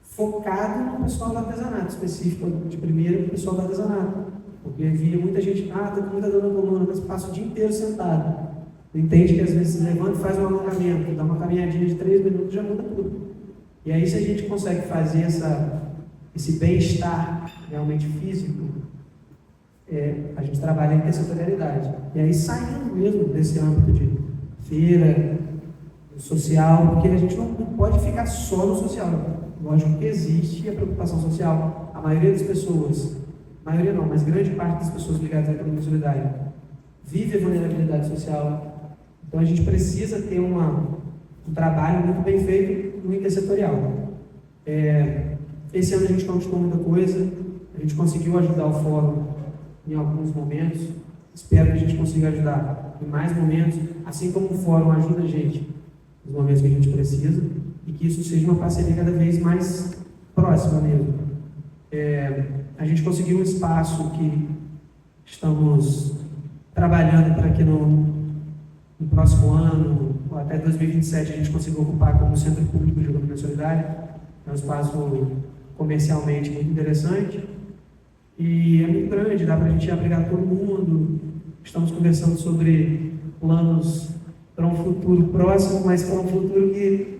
focado no pessoal do artesanato, específico de primeiro para o pessoal do artesanato. Porque via muita gente, está com muita dor na coluna, mas passa o dia inteiro sentado. Entende que às vezes se levanta e faz um alongamento, dá uma caminhadinha de 3 minutos, já muda tudo. E aí, se a gente consegue fazer esse bem-estar realmente físico, a gente trabalha em intersetorialidade. E aí, saindo mesmo desse âmbito de feira, social, porque a gente não pode ficar só no social. Lógico que existe a preocupação social. A maioria das pessoas, maioria não, mas grande parte das pessoas ligadas à economia solidária vive a vulnerabilidade social. Então a gente precisa ter um trabalho muito bem feito no intersetorial. Esse ano a gente conquistou muita coisa, a gente conseguiu ajudar o fórum em alguns momentos, espero que a gente consiga ajudar em mais momentos, assim como o fórum ajuda a gente nos momentos que a gente precisa, e que isso seja uma parceria cada vez mais próxima mesmo. A gente conseguiu um espaço que estamos trabalhando para que no próximo ano, ou até 2027, a gente consiga ocupar como Centro Público de Economia Solidária. É um espaço comercialmente muito interessante e é muito grande, dá para a gente abrigar todo mundo. Estamos conversando sobre planos para um futuro próximo, mas para um futuro que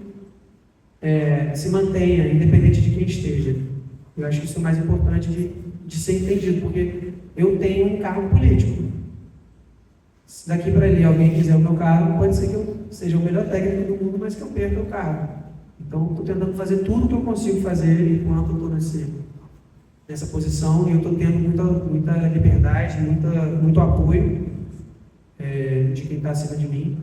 se mantenha, independente de quem esteja. Eu acho que isso é mais importante de ser entendido, porque eu tenho um cargo político. Se daqui para ali alguém quiser o meu carro, pode ser que eu seja o melhor técnico do mundo, mas que eu perca o carro. Então, estou tentando fazer tudo que eu consigo fazer enquanto eu estou nessa posição, e eu estou tendo muita liberdade, muito apoio de quem está acima de mim.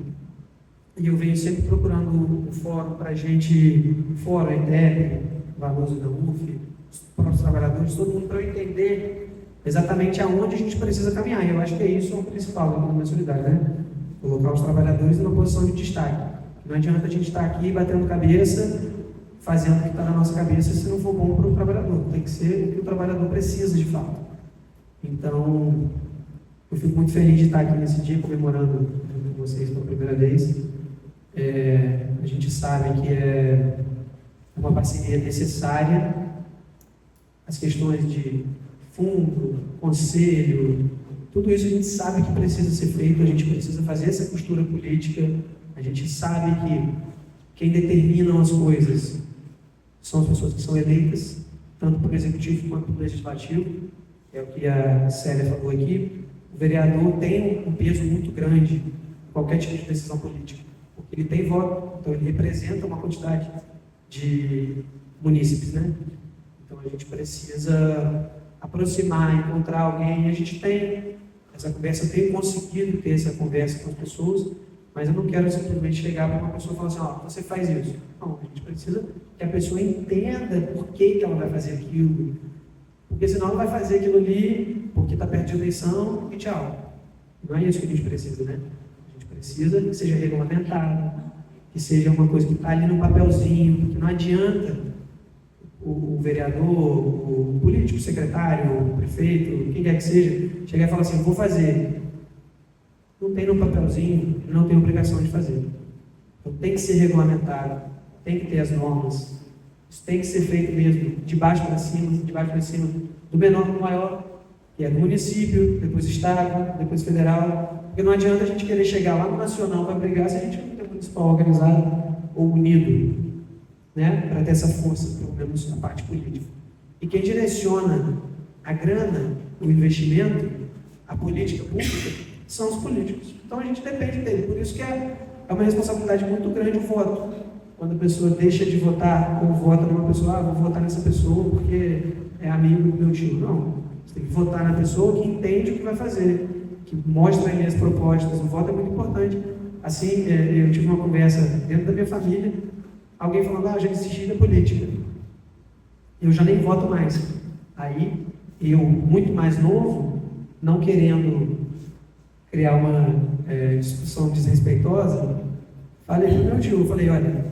E eu venho sempre procurando um fórum para a gente, fórum, ETEP, Varoso da UF, os próprios trabalhadores, todo mundo, para eu entender exatamente aonde a gente precisa caminhar. E eu acho que é isso o principal da economia solidária, né? Colocar os trabalhadores numa posição de destaque. Não adianta a gente estar aqui batendo cabeça, fazendo o que está na nossa cabeça, se não for bom para o trabalhador. Tem que ser o que o trabalhador precisa de fato. Então, eu fico muito feliz de estar aqui nesse dia comemorando com vocês pela primeira vez. A gente sabe que é uma parceria necessária. As questões de fundo, conselho, tudo isso a gente sabe que precisa ser feito, a gente precisa fazer essa costura política, a gente sabe que quem determina as coisas são as pessoas que são eleitas, tanto pelo Executivo quanto pelo Legislativo, é o que a Célia falou aqui. O vereador tem um peso muito grande em qualquer tipo de decisão política, porque ele tem voto, então ele representa uma quantidade de munícipes, né? Então a gente precisa aproximar, encontrar alguém. A gente tem essa conversa, eu tenho conseguido ter essa conversa com as pessoas, mas eu não quero simplesmente chegar para uma pessoa e falar assim, ó, você faz isso. Não, a gente precisa que a pessoa entenda por que ela vai fazer aquilo, porque senão ela vai fazer aquilo ali porque está perto de eleição e tchau. Não é isso que a gente precisa, né? A gente precisa que seja regulamentado, que seja uma coisa que está ali no papelzinho, que não adianta o vereador, o político, o secretário, o prefeito, quem quer que seja, chegar e falar assim, vou fazer. Não tem no papelzinho, não tem obrigação de fazer. Então tem que ser regulamentado, tem que ter as normas. Isso tem que ser feito mesmo, de baixo para cima, do menor para o maior, que é do município, depois estado, depois federal. Porque não adianta a gente querer chegar lá no nacional para brigar se a gente não tem municipal organizado ou unido, né, para ter essa força, pelo menos na parte política. E quem direciona a grana, o investimento, a política pública, são os políticos. Então a gente depende dele. Por isso que é uma responsabilidade muito grande o voto. Quando a pessoa deixa de votar ou vota numa pessoa, vou votar nessa pessoa porque é amigo do meu tio. Não. Você tem que votar na pessoa que entende o que vai fazer, que mostra ali as propostas. O voto é muito importante. Assim, eu tive uma conversa dentro da minha família, alguém falando, já desisti da política. Eu já nem voto mais. Aí, eu, muito mais novo, não querendo criar uma discussão desrespeitosa, falei para o meu tio, olha,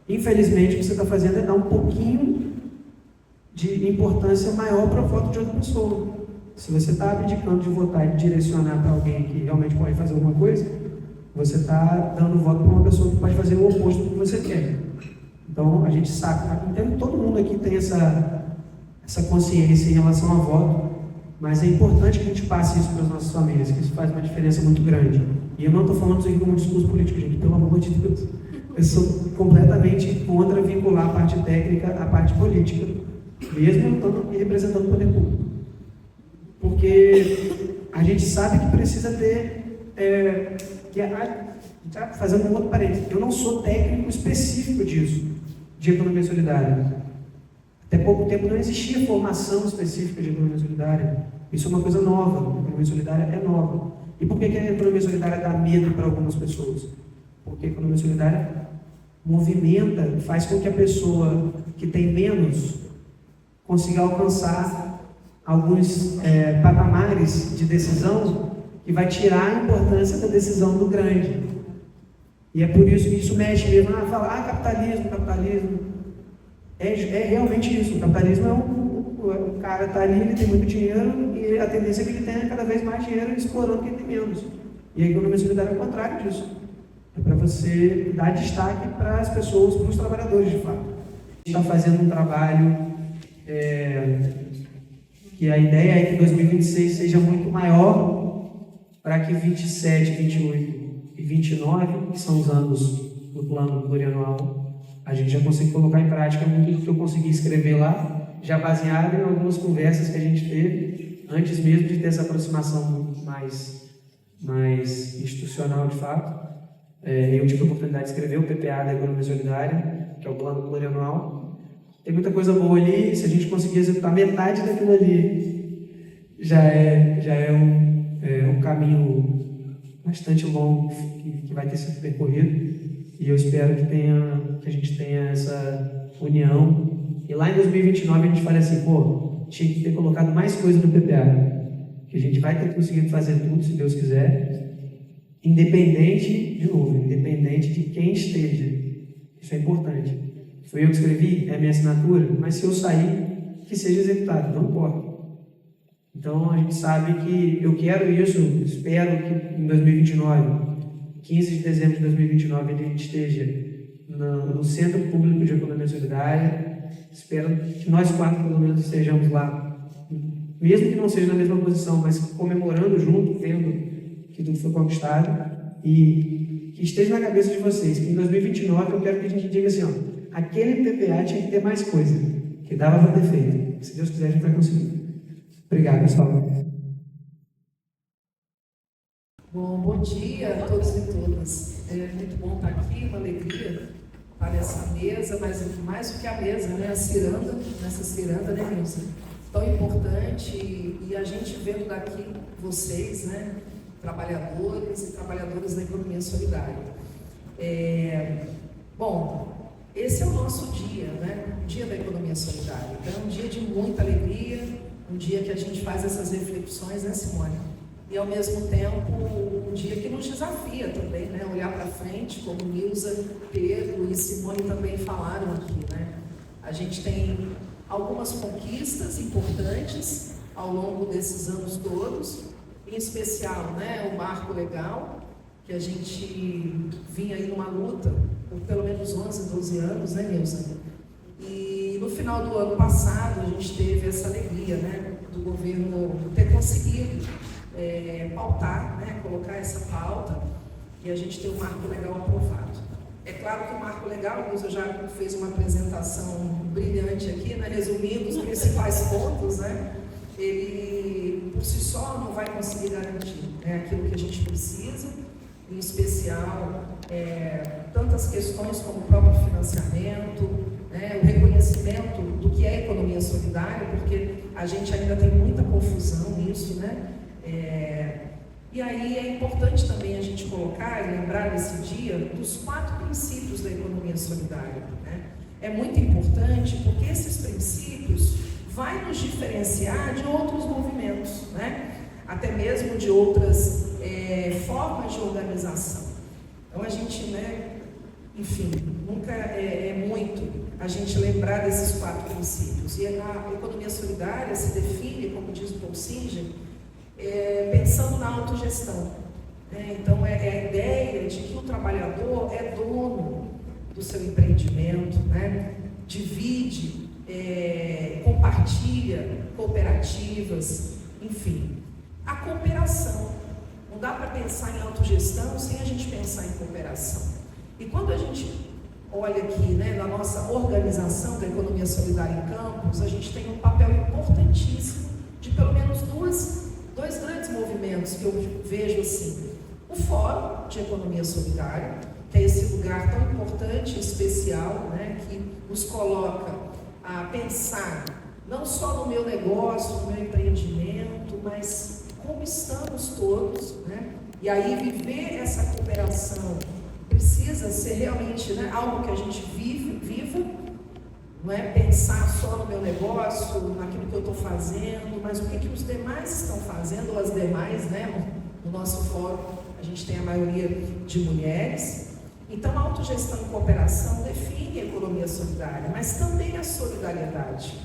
infelizmente o que você está fazendo é dar um pouquinho de importância maior para o voto de outra pessoa. Se você está abdicando de votar e direcionar para alguém que realmente pode fazer alguma coisa, você está dando voto para uma pessoa que pode fazer o oposto do que você quer. Então, a gente sabe, todo mundo aqui tem essa consciência em relação ao voto, mas é importante que a gente passe isso para as nossas famílias, que isso faz uma diferença muito grande. E eu não estou falando isso aqui como um discurso político, gente, pelo amor de Deus. Eu sou completamente contra vincular a parte técnica à parte política, mesmo estando representando o poder público. Porque a gente sabe que precisa ter... fazendo um outro parênteses, eu não sou técnico específico disso, de economia solidária. Até pouco tempo não existia formação específica de economia solidária. Isso é uma coisa nova, a economia solidária é nova. E por que a economia solidária dá medo para algumas pessoas? Porque a economia solidária movimenta, faz com que a pessoa que tem menos consiga alcançar alguns patamares de decisão que vai tirar a importância da decisão do grande. E é por isso que isso mexe mesmo. Fala, capitalismo. É realmente isso. O capitalismo o cara está ali, ele tem muito dinheiro e a tendência é que ele tenha cada vez mais dinheiro explorando quem tem menos. E a economia solidária é o contrário disso. É para você dar destaque para as pessoas, para os trabalhadores, de fato. A gente está fazendo um trabalho que a ideia é que 2026 seja muito maior para que 27, 28 e 29, que são os anos do plano plurianual, a gente já consegue colocar em prática muito do que eu consegui escrever lá, já baseado em algumas conversas que a gente teve, antes mesmo de ter essa aproximação mais mais institucional de fato. Eu tive a oportunidade de escrever o PPA da Economia Solidária, que é o plano plurianual. Tem muita coisa boa ali. Se a gente conseguir executar metade daquilo ali, já é um caminho bastante longo que vai ter sido percorrido. E eu espero que a gente tenha essa união. E lá em 2029 a gente fale assim, tinha que ter colocado mais coisa no PPA. Que a gente vai ter conseguido fazer tudo, se Deus quiser. Independente de quem esteja. Isso é importante. Foi eu que escrevi, é a minha assinatura, mas se eu sair, que seja executado, não importa. Então a gente sabe que eu quero isso, espero que em 2029, 15 de dezembro de 2029, a gente esteja no Centro Público de Economia Solidária. Espero que nós 4, pelo menos, estejamos lá, mesmo que não seja na mesma posição, mas comemorando junto, vendo que tudo foi conquistado, e que esteja na cabeça de vocês, que em 2029 eu quero que a gente diga assim, aquele PPA tinha que ter mais coisa, que dava para ter feito. Se Deus quiser, a gente vai conseguir. Obrigado, pessoal. Bom dia a todos e todas. É muito bom estar aqui, uma alegria para essa mesa, mas mais do que a mesa, né? A ciranda, nessa ciranda, né, Nilson? Tão importante, e a gente vendo daqui vocês, né? Trabalhadores e trabalhadoras da economia solidária. Bom, esse é o nosso dia, né? O dia da economia solidária. Então é um dia de muita alegria, um dia que a gente faz essas reflexões, né, Simone? E ao mesmo tempo um dia que nos desafia também, né? Olhar para frente, como Nilza, Pedro e Simone também falaram aqui, né? A gente tem algumas conquistas importantes ao longo desses anos todos, em especial, né, o marco legal, que a gente vinha aí numa luta por pelo menos 11, 12 anos, né, Nilza? E no final do ano passado a gente teve essa alegria, né, do governo ter conseguido pautar, né, colocar essa pauta, e a gente ter o marco legal aprovado. É claro que o marco legal, a Nilza já fez uma apresentação brilhante aqui, né, resumindo os principais pontos, né? Ele por si só não vai conseguir garantir, né, aquilo que a gente precisa, em especial tantas questões como o próprio financiamento, né, o reconhecimento do que é economia solidária, porque a gente ainda tem muita confusão nisso, né? E aí é importante também a gente colocar e lembrar nesse dia dos 4 princípios da economia solidária, né? É muito importante porque esses princípios vai nos diferenciar de outros movimentos, né? Até mesmo de outras formas de organização. Então a gente, né, enfim, nunca é muito a gente lembrar desses 4 princípios. E a economia solidária se define, como diz o Paul Singer, pensando na autogestão, né? Então é a ideia de que o trabalhador é dono do seu empreendimento, né? Divide, compartilha cooperativas, enfim, a cooperação. Não dá para pensar em autogestão sem a gente pensar em cooperação. E quando a gente olha aqui, né, na nossa organização da economia solidária em Campos, a gente tem um papel importantíssimo de pelo menos dois grandes movimentos que eu vejo assim. O Fórum de Economia Solidária, que é esse lugar tão importante e especial, né, que nos coloca a pensar não só no meu negócio, no meu empreendimento, mas como estamos todos, né? E aí viver essa cooperação precisa ser realmente, né, algo que a gente viva, não é pensar só no meu negócio, naquilo que eu estou fazendo, mas o que os demais estão fazendo, ou as demais, né? No nosso fórum a gente tem a maioria de mulheres. Então a autogestão e cooperação define a economia solidária, mas também a solidariedade,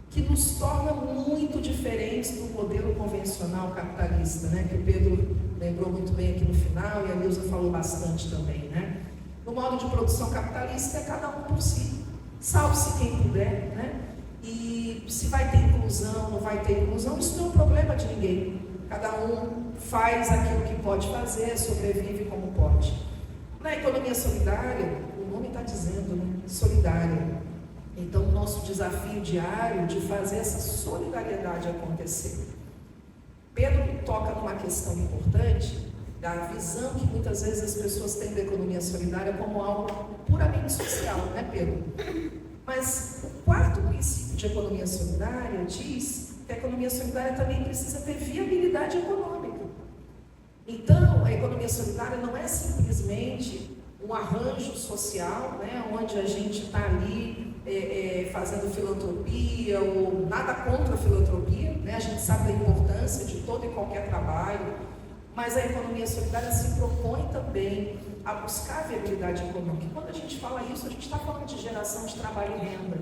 que nos torna muito diferentes do modelo convencional capitalista, né? Que o Pedro lembrou muito bem aqui no final e a Nilza falou bastante também, né? No modo de produção capitalista é cada um por si, salve-se quem puder, né? E se vai ter inclusão, não vai ter inclusão, isso não é um problema de ninguém. Cada um faz aquilo que pode fazer, sobrevive como pode. Na economia solidária, o nome está dizendo, né? Solidária. Então, o nosso desafio diário de fazer essa solidariedade acontecer. Pedro toca numa questão importante da visão que muitas vezes as pessoas têm da economia solidária como algo puramente social, né, Pedro? Mas o quarto princípio de economia solidária diz que a economia solidária também precisa ter viabilidade econômica. Então, a economia solidária não é simplesmente um arranjo social, né, onde a gente está ali fazendo filantropia, ou nada contra a filantropia, né, a gente sabe da importância de todo e qualquer trabalho, mas a economia solidária se propõe também a buscar a viabilidade econômica. E quando a gente fala isso, a gente está falando de geração de trabalho e renda.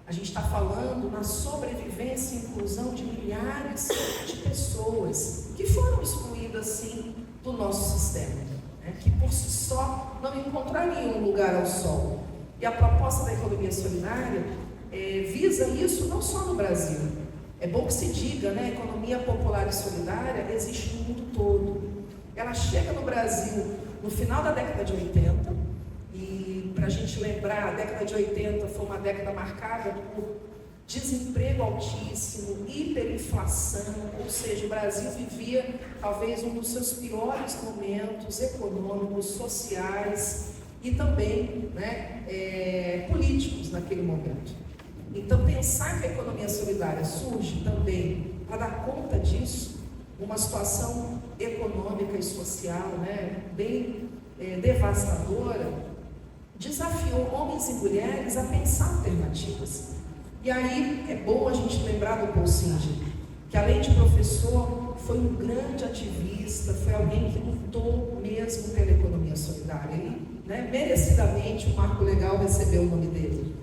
A gente está falando na sobrevivência e inclusão de milhares de pessoas que foram excluídas, sim, do nosso sistema, né? Que por si só não encontrariam um lugar ao sol. E a proposta da economia solidária visa isso não só no Brasil. É bom que se diga, né? A economia popular e solidária existe no mundo todo. Ela chega no Brasil no final da década de 80, e para a gente lembrar, a década de 80 foi uma década marcada por desemprego altíssimo, hiperinflação, ou seja, o Brasil vivia talvez um dos seus piores momentos econômicos, sociais e também, né, políticos naquele momento. Então, pensar que a economia solidária surge também para dar conta disso, uma situação econômica e social, né, bem devastadora, desafiou homens e mulheres a pensar alternativas. E aí é bom a gente lembrar do Paul Singer, que além de professor, foi um grande ativista, foi alguém que lutou mesmo pela economia solidária. E, né, merecidamente, o Marco Legal recebeu o nome dele.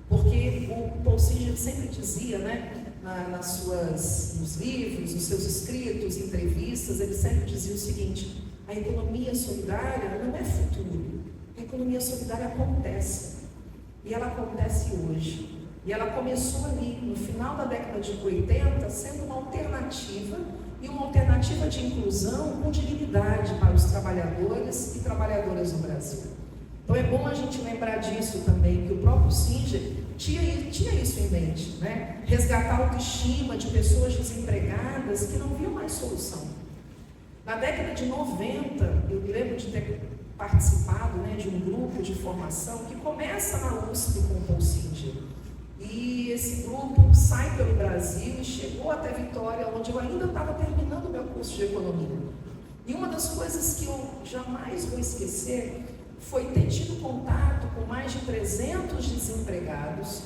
Porque o Paul Singer sempre dizia, né, nos livros, nos seus escritos, entrevistas, ele sempre dizia o seguinte: a economia solidária não é futuro, a economia solidária acontece, e ela acontece hoje. E ela começou ali, no final da década de 80, sendo uma alternativa, e uma alternativa de inclusão com dignidade para os trabalhadores e trabalhadoras no Brasil. Então é bom a gente lembrar disso também, que o próprio Singer tinha isso em mente, né? Resgatar a autoestima de pessoas desempregadas que não viam mais solução. Na década de 90, eu me lembro de ter participado, né, de um grupo de formação que começa na USP com o Paul Singer. E esse grupo sai pelo Brasil e chegou até Vitória, onde eu ainda estava terminando o meu curso de economia. E uma das coisas que eu jamais vou esquecer foi ter tido contato com mais de 300 desempregados,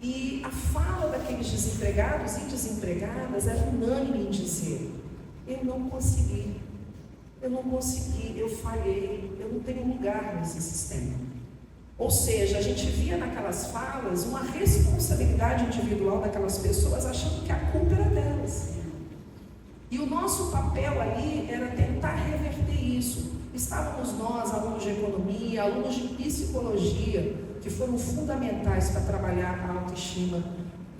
e a fala daqueles desempregados e desempregadas era unânime em dizer: eu não consegui, eu falhei, eu não tenho lugar nesse sistema. Ou seja, a gente via naquelas falas uma responsabilidade individual daquelas pessoas, achando que a culpa era delas. E o nosso papel ali era tentar reverter isso. Estávamos nós, alunos de economia, alunos de psicologia, que foram fundamentais para trabalhar a autoestima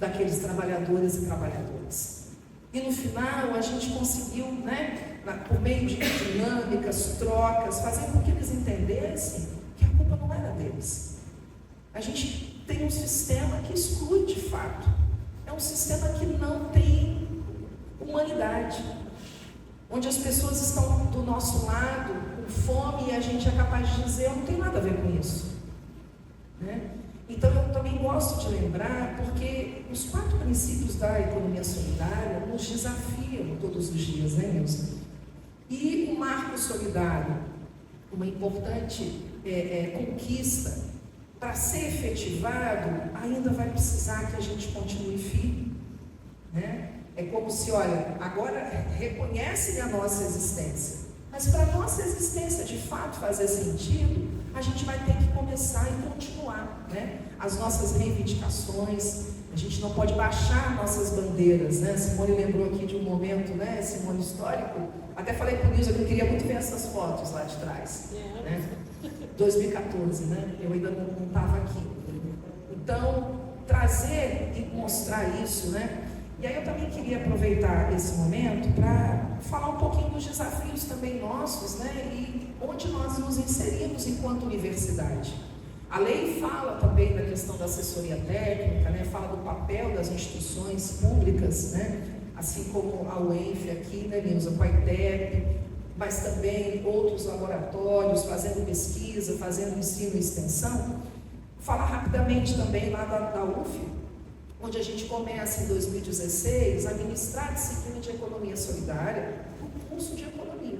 daqueles trabalhadores e trabalhadoras. E no final a gente conseguiu, né, por meio de dinâmicas, trocas, fazer com que eles entendessem que a culpa não era deles. A gente tem um sistema que exclui de fato. É um sistema que não tem humanidade, onde as pessoas estão do nosso lado com fome e a gente é capaz de dizer: eu não tenho nada a ver com isso, né? Então eu também gosto de lembrar, porque os 4 princípios da economia solidária nos desafiam todos os dias, né, Nilson? E o marco solidário, uma importante conquista, para ser efetivado, ainda vai precisar que a gente continue firme, né? É como se, olha, agora reconhecem a nossa existência, mas para a nossa existência de fato fazer sentido, a gente vai ter que começar e continuar, né, as nossas reivindicações. A gente não pode baixar nossas bandeiras, né? Simone lembrou aqui de um momento, né, Simone, histórico. Até falei para o Nilson que eu queria muito ver essas fotos lá de trás, né? 2014, né? Eu ainda não estava aqui. Então, trazer e mostrar isso, né? E aí eu também queria aproveitar esse momento para falar um pouquinho dos desafios também nossos, né? E onde nós nos inserimos enquanto universidade. A lei fala também da questão da assessoria técnica, né? Fala do papel das instituições públicas, né, assim como a UENF aqui, né, Nilza, com a ITEP, mas também outros laboratórios fazendo pesquisa, fazendo ensino e extensão. Falar rapidamente também lá da UF, onde a gente começa em 2016 a ministrar a disciplina de Economia Solidária no curso de Economia.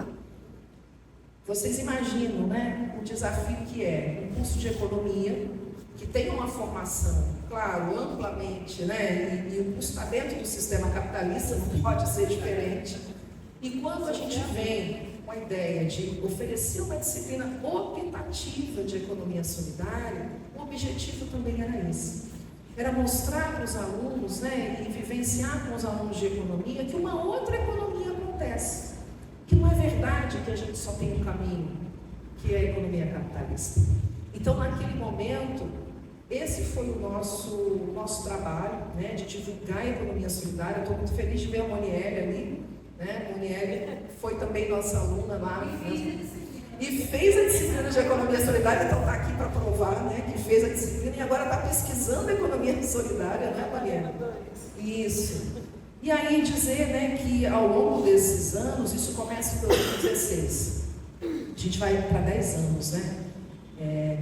Vocês imaginam, né, o desafio que é um curso de Economia que tem uma formação, claro, amplamente, né, e o curso está dentro do sistema capitalista, não pode ser diferente. E quando a gente vem com a ideia de oferecer uma disciplina optativa de economia solidária, o objetivo também era esse. Era mostrar para os alunos, né, e vivenciar com os alunos de economia que uma outra economia acontece. Que não é verdade que a gente só tem um caminho, que é a economia capitalista. Então, naquele momento, esse foi o nosso trabalho, né, de divulgar a economia solidária. Estou muito feliz de ver a Monielle ali, né? A Monielle foi também nossa aluna lá. E fez a disciplina de economia solidária, então está aqui para provar, né, que fez a disciplina e agora está pesquisando a economia solidária, né, Monielle? Isso. E aí dizer, né, que ao longo desses anos, isso começa em 2016, a gente vai para 10 anos, né,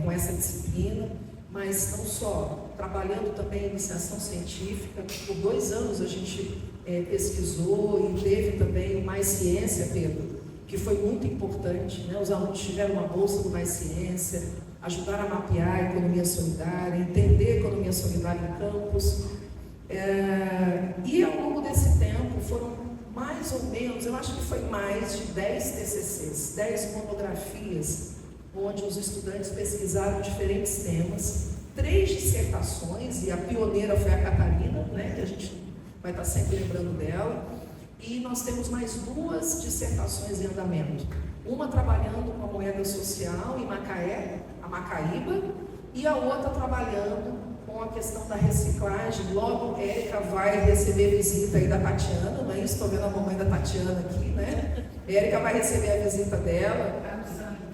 com essa disciplina, mas não só, trabalhando também em iniciação científica. Por 2 anos a gente pesquisou e teve também o Mais Ciência, Pedro, que foi muito importante, né? Os alunos tiveram uma bolsa do Mais Ciência, ajudaram a mapear a economia solidária, entender a economia solidária em campus. E ao longo desse tempo foram mais ou menos, eu acho que foi mais de 10 TCCs, 10 monografias, onde os estudantes pesquisaram diferentes temas, 3 dissertações, e a pioneira foi a Catarina, né, que a gente vai estar sempre lembrando dela, e nós temos mais 2 dissertações em andamento, uma trabalhando com a moeda social em Macaé, a Macaíba, e a outra trabalhando com a questão da reciclagem. Logo, Érica vai receber visita aí da Tatiana, não é isso? Estou vendo a mamãe da Tatiana aqui, né? Érica vai receber a visita dela.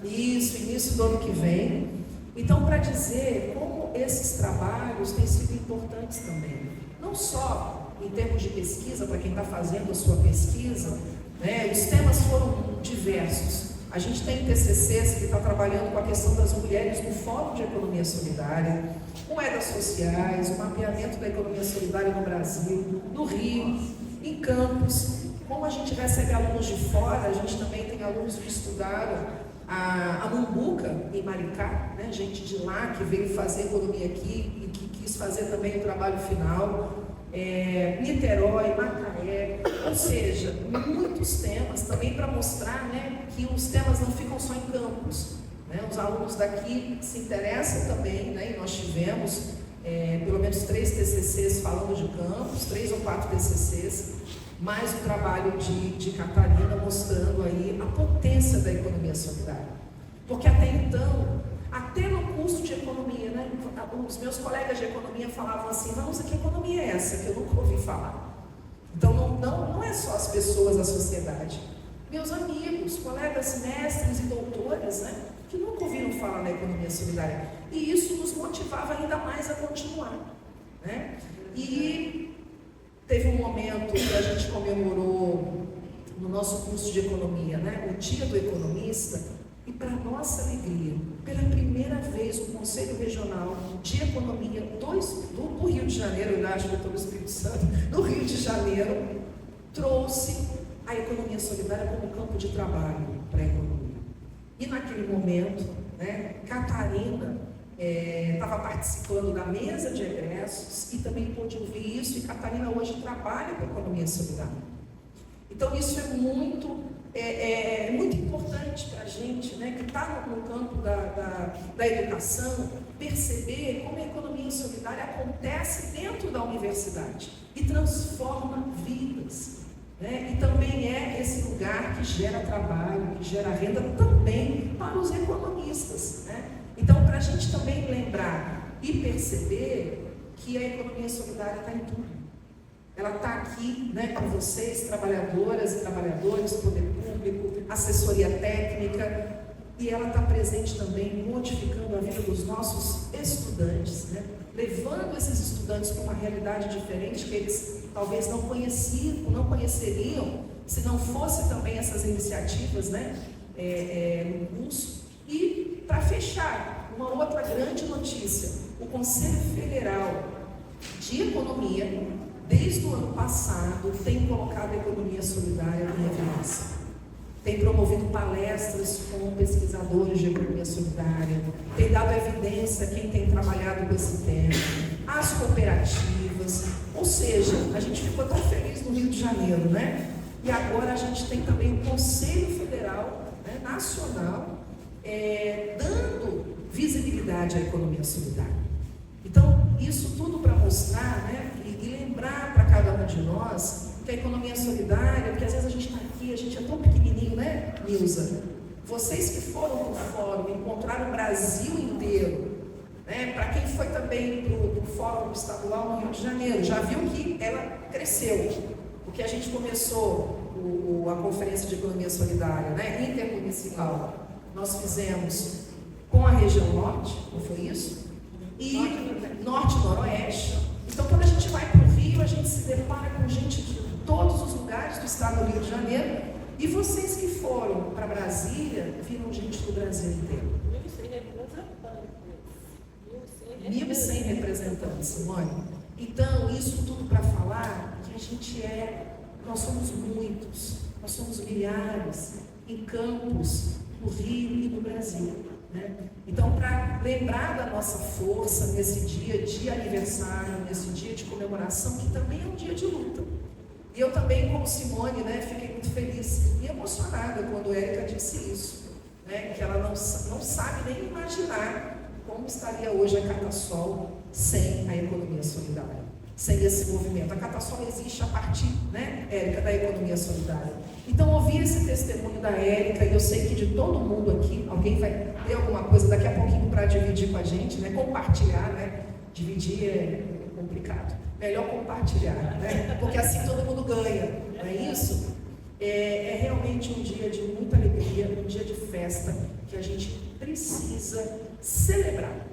Isso, início do ano que vem. Então, para dizer como esses trabalhos têm sido importantes também, não só em termos de pesquisa, para quem está fazendo a sua pesquisa, né, os temas foram diversos. A gente tem TCCs que está trabalhando com a questão das mulheres no Fórum de Economia Solidária, moedas sociais, o mapeamento da economia solidária no Brasil, no Rio, em Campos. Como a gente recebe alunos de fora, a gente também tem alunos que estudaram a Mumbuca, em Maricá, né? Gente de lá que veio fazer economia aqui e que quis fazer também o trabalho final, Niterói, Macaé, ou seja, muitos temas também para mostrar, né, que os temas não ficam só em campus, né? Os alunos daqui se interessam também, né? E nós tivemos pelo menos 3 TCCs falando de campus, 3 ou 4 TCCs, mais o trabalho de Catarina mostrando aí a potência da economia solidária. Porque até então, até no curso de economia, né, os meus colegas de economia falavam assim: nossa, que economia é essa que eu nunca ouvi falar? Então não é só as pessoas da sociedade. Meus amigos, colegas mestres e doutores, né, que nunca ouviram falar na economia solidária. E isso nos motivava ainda mais a continuar, né? E teve um momento que a gente comemorou no nosso curso de economia, né, o Dia do Economista, e para nossa alegria, pela primeira vez o Conselho Regional de Economia do Rio de Janeiro, eu acho que eu estou no Espírito Santo, no Rio de Janeiro, trouxe a economia solidária como campo de trabalho para a economia. E naquele momento, né, Catarina estava participando da mesa de egressos e também pôde ouvir isso, e Catarina hoje trabalha com a economia solidária. Então isso é muito importante para a gente, né, que está no campo da educação, perceber como a economia solidária acontece dentro da universidade e transforma vidas, né? E também é esse lugar que gera trabalho, que gera renda também para os economistas, né? Então, para a gente também lembrar e perceber que a economia solidária está em tudo. Ela está aqui, né, com vocês, trabalhadoras e trabalhadores, poder público, assessoria técnica, e ela está presente também modificando na vida dos nossos estudantes, né? Levando esses estudantes para uma realidade diferente que eles talvez não conheciam, não conheceriam, se não fosse também essas iniciativas, né, no curso. E, para fechar, uma outra grande notícia: o Conselho Federal de Economia, desde o ano passado, tem colocado a economia solidária em evidência. Tem promovido palestras com pesquisadores de economia solidária, tem dado evidência a quem tem trabalhado com esse tema, as cooperativas, ou seja, a gente ficou tão feliz no Rio de Janeiro, né? E agora a gente tem também o Conselho Federal, né, Nacional, dando visibilidade à economia solidária. Então, isso tudo para mostrar, né, e lembrar para cada um de nós que a economia solidária, porque às vezes a gente está aqui, a gente é tão pequenininho, né, Nilza? Vocês que foram para o fórum, encontraram o Brasil inteiro, né? Para quem foi também para o fórum estadual no Rio de Janeiro, já viu que ela cresceu. Porque a gente começou a Conferência de Economia Solidária, né, intermunicipal, nós fizemos com a região norte, não foi isso? E norte e noroeste. Então, quando a gente vai para o Rio, a gente se depara com gente de todos os lugares do estado do Rio de Janeiro. E vocês que foram para Brasília, viram gente do Brasil inteiro. 1.100 representantes, Simone. Então, isso tudo para falar que a gente nós somos muitos, nós somos milhares em campos no Rio e no Brasil, né? Então, para lembrar da nossa força nesse dia de aniversário, nesse dia de comemoração, que também é um dia de luta. E eu também, como Simone, né, fiquei muito feliz e emocionada quando a Érica disse isso, né, que ela não sabe nem imaginar como estaria hoje a Catasol sem a economia solidária, sem esse movimento. A Catasol existe a partir, né, Érica, da economia solidária. Então, ouvir esse testemunho da Érica, e eu sei que de todo mundo aqui, alguém vai ter alguma coisa daqui a pouquinho para dividir com a gente, né, compartilhar, né, dividir é complicado. Melhor compartilhar, né? Porque assim todo mundo ganha, não é isso? É realmente um dia de muita alegria, um dia de festa, que a gente precisa celebrar.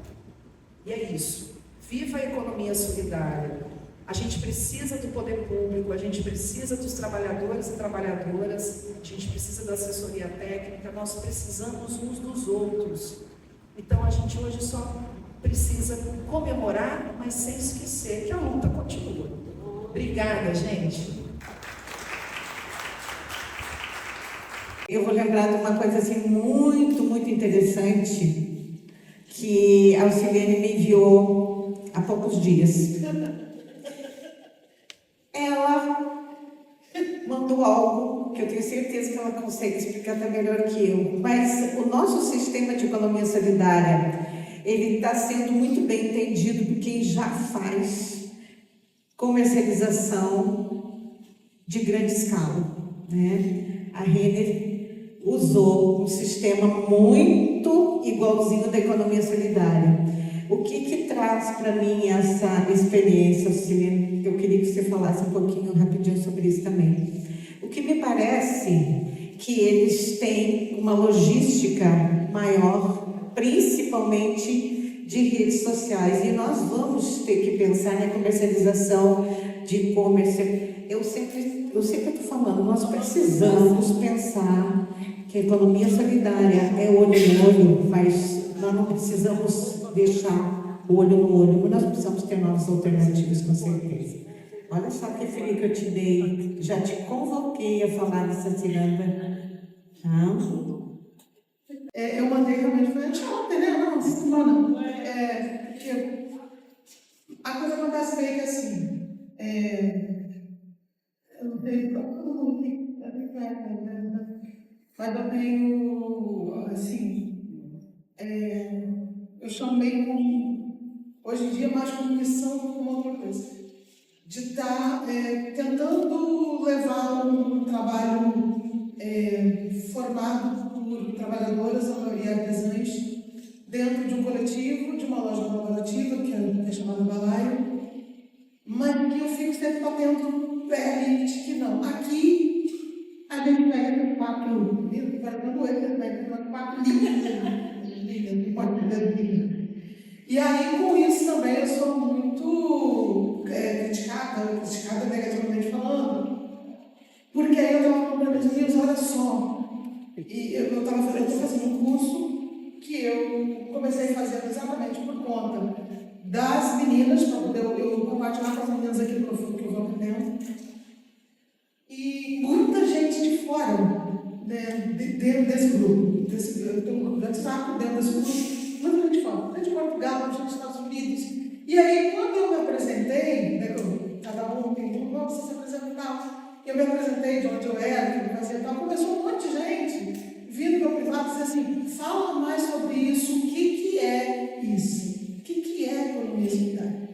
E é isso. Viva a economia solidária. A gente precisa do poder público, a gente precisa dos trabalhadores e trabalhadoras, a gente precisa da assessoria técnica, nós precisamos uns dos outros. Então a gente hoje só precisa comemorar, mas sem esquecer que a luta continua. Obrigada, gente. Eu vou lembrar de uma coisa assim muito, muito interessante que a Auxiliane me enviou há poucos dias. Ela mandou algo que eu tenho certeza que ela consegue explicar até melhor que eu, mas o nosso sistema de economia solidária, ele está sendo muito bem entendido por quem já faz comercialização de grande escala, né? A Renner usou um sistema muito igualzinho da economia solidária. O que traz para mim essa experiência, Auxiliane? Eu queria que você falasse um pouquinho rapidinho sobre isso também. O que me parece que eles têm uma logística maior, principalmente de redes sociais, e nós vamos ter que pensar na comercialização de e-commerce. Eu sempre estou falando, nós precisamos pensar que a economia solidária é olho no olho, mas nós não precisamos deixar o olho no olho, nós precisamos ter novas alternativas, com certeza. Olha só que feliz que eu te dei, já te convoquei a falar dessa ciranda. Eu mandei realmente, foi anteontem, né? Não, semana. Porque a coisa acontece meio que assim. Eu não tenho todo mundo tem, mas eu tenho, assim, eu chamo meio como, hoje em dia, mais como missão do que uma outra coisa. De estar tentando levar um trabalho formado por trabalhadoras, a maioria artesãs, dentro de um coletivo, de uma loja colaborativa, que é chamada Balaio, mas que eu fico sempre batendo pé de que não. Aqui, a gente pega 4 livros, vai dando 8, pega 4 livros, 4 livros. E aí, com isso também, eu sou muito criticada negativamente falando, porque aí eu estava falando, olha só, e eu estou fazendo um curso que eu comecei fazendo exatamente por conta das meninas, para poder eu compartilhar com as meninas aquilo que eu vou aprendendo. E muita gente de fora, né, dentro desse grupo. Eu tenho um grupo de WhatsApp dentro desse grupo, muita gente de fora, gente de Portugal, gente dos Estados Unidos. E aí, quando eu me apresentei, né, cada um tem um, você se apresentar. Eu me apresentei de onde eu era, o que eu fazia e tal, começou um monte de gente vindo no meu privado dizer assim, fala mais sobre isso, o que é isso? O que é economia solidária?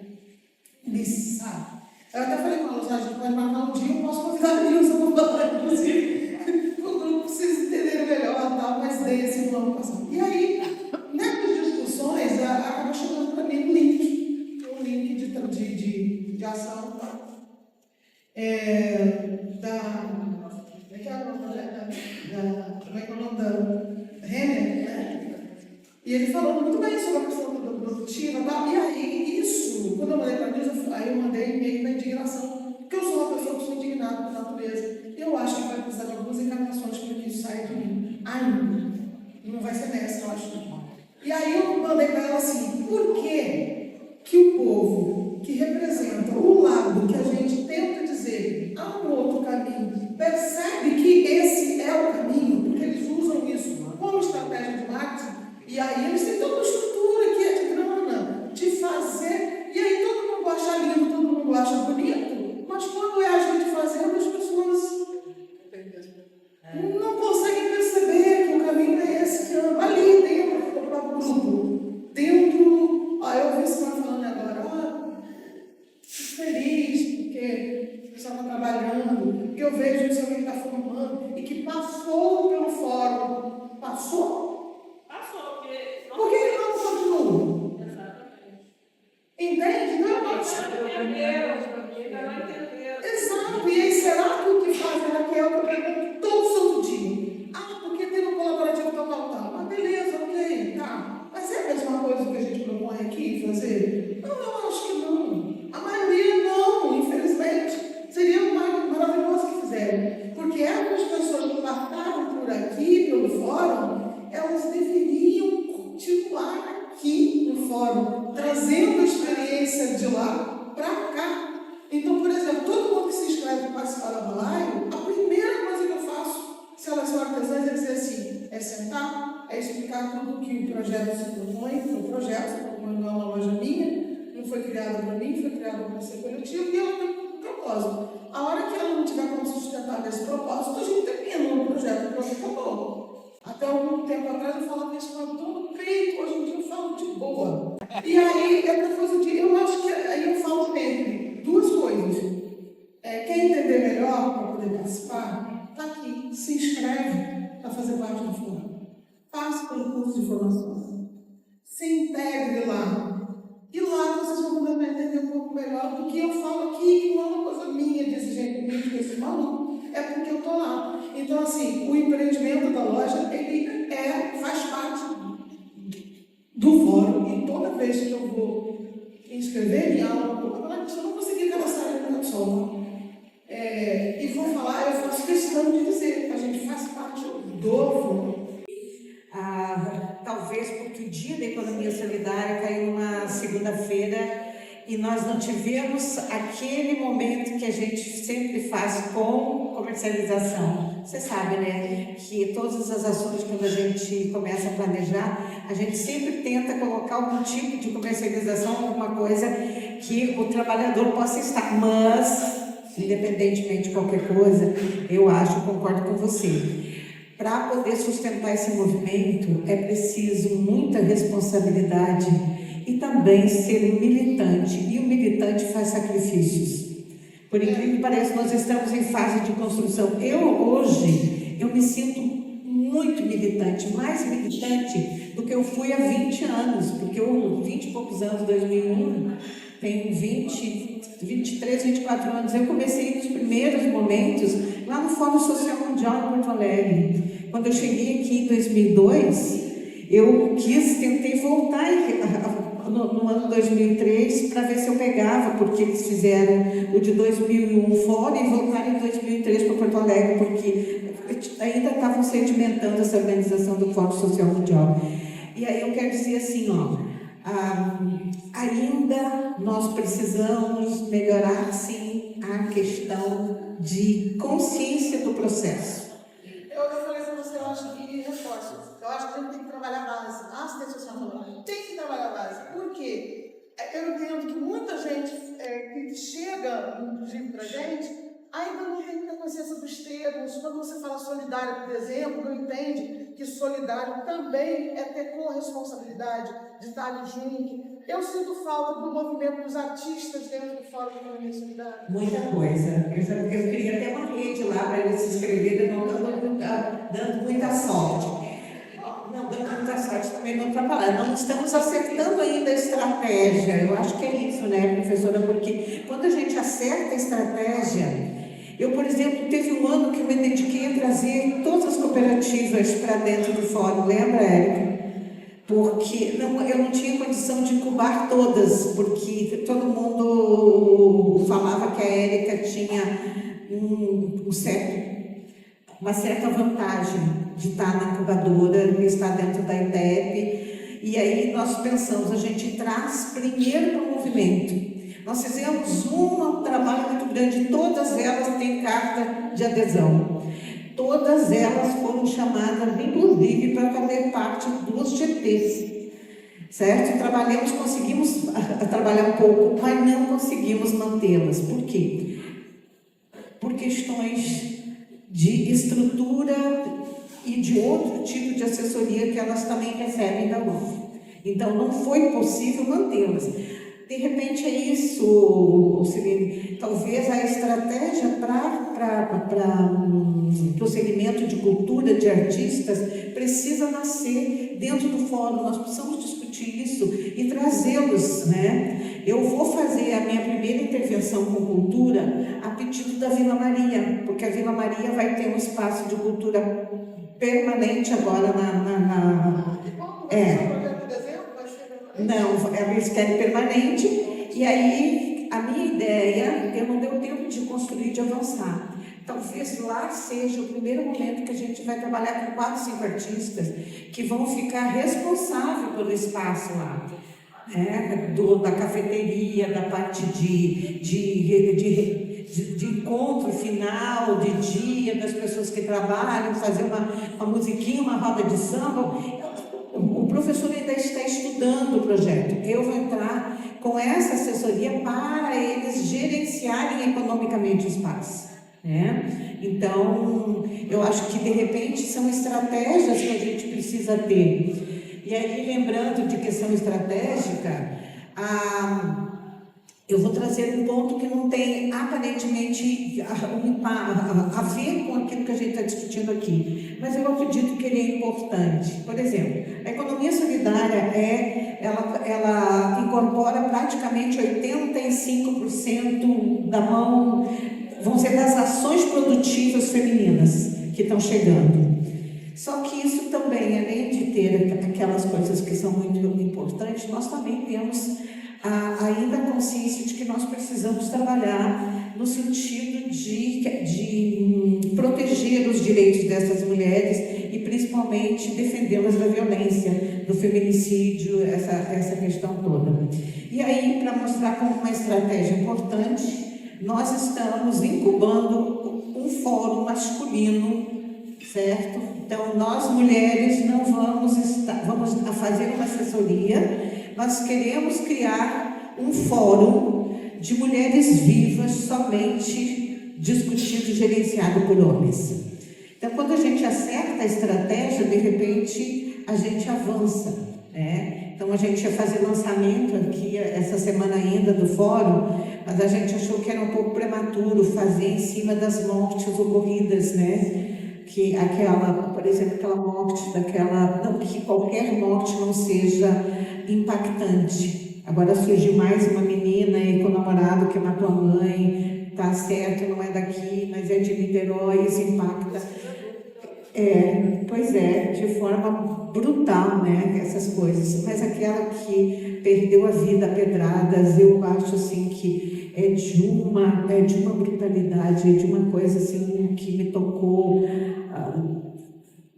Isso, sabe? Eu até falei com ela, a gente pode marcar um dia, eu posso convidar a Nilza para falar, inclusive, para o grupo, vocês entenderem melhor, tal, mas dei esse ano passado. E aí, nessas discussões, acaba chegando para mim um link de ação, tá? Como é que é o nome da Renner, né? E ele falou muito bem sobre a questão produtiva, tá? E aí, isso, quando eu mandei para a Nilza, aí eu mandei meio na indignação, porque eu sou uma pessoa que sou indignada por natureza, e eu acho que vai precisar de algumas encarnações para que isso saia de mim. Ainda. Não vai ser nessa, eu acho. E aí eu mandei para ela assim, por que o povo que representa o lado que a gente tenta dizer há um outro caminho, percebe que esse é o caminho, porque eles usam isso como estratégia de marketing, e aí eles têm toda uma estrutura que é de grana, de fazer, e aí todo mundo acha lindo, todo mundo acha bonito, mas quando é a gente fazendo, as pessoas não conseguem perceber que o caminho é esse que anda ali dentro do próprio grupo, dentro, eu vi você falando agora, fico feliz, porque o pessoal está trabalhando, porque eu vejo isso alguém que está formando, e que passou pelo fórum, passou, por que ele não continua? Exatamente. Entende? Não é Exato. E aí, será que o que faz é Raquel, que eu pergunto todo santo dia? Porque tem um colaborativo tal. Mas beleza, ok, tá. Mas é a mesma coisa que a gente propõe aqui fazer? Não, eu acho que não. A maioria não, infelizmente. Seria maravilhoso que fizerem. Porque essas pessoas que passaram por aqui, pelo fórum, elas deveriam continuar aqui no fórum, trazendo a experiência de lá para cá. Então, por exemplo, todo mundo que se inscreve para participar da Balaio, a primeira coisa que eu faço, se elas são artesãs, é dizer assim, é sentar, é explicar tudo o que o projeto se propõe, o projeto não é uma loja minha, não foi criada para mim, foi criada para ser coletivo, e ela tem um propósito. A hora que ela não tiver como sustentar desse propósito, a gente termina o projeto, o projeto acabou. Até algum tempo atrás eu falava isso com a dor no peito, hoje em dia eu falo de boa. E aí, eu acho que aí eu falo sempre duas coisas. Quer entender melhor para poder participar? Está aqui, se inscreve para fazer parte do fórum. Passe pelo curso de formação. Se integre lá. E lá vocês vão poder entender um pouco melhor do que eu falo aqui, que não é uma coisa minha, desse jeito mesmo, desse maluco. É porque eu estou lá. Então, assim, o empreendimento da loja, ele faz parte do fórum. E toda vez que eu vou inscrever em algo, eu não consegui cadastrar ele no Sol. E vou falar, eu faço questão de dizer que a gente faz parte do fórum. Talvez porque o Dia da Economia Solidária caiu numa segunda-feira e nós não tivemos aquele momento que a gente sempre faz com comercialização. Você sabe, né, que todas as ações, quando a gente começa a planejar, a gente sempre tenta colocar algum tipo de comercialização, alguma coisa que o trabalhador possa estar, mas, independentemente de qualquer coisa, eu concordo com você. Para poder sustentar esse movimento, é preciso muita responsabilidade e também ser um militante. E o militante faz sacrifícios. Por incrível que pareça, nós estamos em fase de construção. Hoje, eu me sinto muito militante, mais militante do que eu fui há 20 anos, porque eu, 20 e poucos anos, 2001, tenho 23, 24 anos. Eu comecei nos primeiros momentos lá no Fórum Social Mundial em Porto Alegre. Quando eu cheguei aqui em 2002, eu tentei voltar no ano 2003 para ver se eu pegava, porque eles fizeram o de 2001 fora e voltaram em 2003 para Porto Alegre, porque ainda estavam sedimentando essa organização do Fórum Social Mundial. E aí eu quero dizer assim, ainda nós precisamos melhorar, sim, a questão de consciência do processo. Eu falei para você, eu acho que reforço. Eu acho que a gente tem que trabalhar a base. A assistência social tem que trabalhar a base. Por quê? Eu entendo que muita gente que chega, inclusive, para a gente, ainda não tem muita consciência dos termos. Quando você fala solidário, por exemplo, não entende que solidário também é ter corresponsabilidade de estar ali junto. Eu sinto falta do movimento dos artistas dentro do Fórum de Economia Solidária. Muita coisa. Eu queria ter uma rede lá para eles se inscreverem, não dando muita sorte. Não, dando muita sorte também não atrapalhar. Não estamos acertando ainda a estratégia. Eu acho que é isso, né, professora? Porque quando a gente acerta a estratégia, eu, por exemplo, teve um ano que eu me dediquei a trazer todas as cooperativas para dentro do fórum, lembra, Érica? Porque eu não tinha condição de incubar todas, porque todo mundo falava que a Érica tinha uma certa vantagem de estar na incubadora, de estar dentro da IDEP, e aí nós pensamos, a gente traz primeiro para o movimento. Nós fizemos um trabalho muito grande, todas elas têm carta de adesão. Todas elas foram chamadas, inclusive, para fazer parte dos GTs, certo? Conseguimos trabalhar um pouco, mas não conseguimos mantê-las. Por quê? Por questões de estrutura e de outro tipo de assessoria que elas também recebem da UF. Então, não foi possível mantê-las. De repente é isso, Celene. Talvez a estratégia para o segmento de cultura, de artistas, precisa nascer dentro do fórum. Nós precisamos discutir isso e trazê-los, né? Eu vou fazer a minha primeira intervenção com cultura a pedido da Vila Maria, porque a Vila Maria vai ter um espaço de cultura permanente agora Não, eles querem permanente, e aí a minha ideia, eu não deu tempo de construir, de avançar. Talvez lá seja o primeiro momento que a gente vai trabalhar com 4, 5 artistas que vão ficar responsáveis pelo espaço lá, né? Da cafeteria, da parte de encontro final, de dia, das pessoas que trabalham, fazer uma musiquinha, uma roda de samba. O professor ainda está estudando o projeto. Eu vou entrar com essa assessoria para eles gerenciarem economicamente o espaço, né? Então, eu acho que de repente são estratégias que a gente precisa ter. E aí, lembrando de questão estratégica, eu vou trazer um ponto que não tem aparentemente a ver com aquilo que a gente está discutindo aqui, mas eu acredito que ele é importante. Por exemplo, a economia solidária ela incorpora praticamente 85% da mão, vamos dizer, das ações produtivas femininas que estão chegando. Só que isso também, além de ter aquelas coisas que são muito importantes, nós também temos ainda a consciência de que nós precisamos trabalhar no sentido de proteger os direitos dessas mulheres e principalmente defendê-las da violência, do feminicídio, essa questão toda. E aí, para mostrar como uma estratégia importante, nós estamos incubando um fórum masculino, certo? Então, nós mulheres não vamos fazer uma assessoria. Nós queremos criar um fórum de mulheres vivas somente discutido e gerenciado por homens. Então, quando a gente acerta a estratégia, de repente, a gente avança, né? Então, a gente ia fazer lançamento aqui essa semana ainda do fórum, mas a gente achou que era um pouco prematuro fazer em cima das mortes ocorridas, né? Que por exemplo, aquela morte que qualquer morte não seja impactante. Agora surgiu mais uma menina aí com o namorado que matou a mãe, tá certo, não é daqui, mas é de Niterói, isso impacta. Pois é, de forma brutal, né, essas coisas. Mas aquela que perdeu a vida a pedradas. Eu acho assim que é de uma brutalidade, é de uma coisa assim que me tocou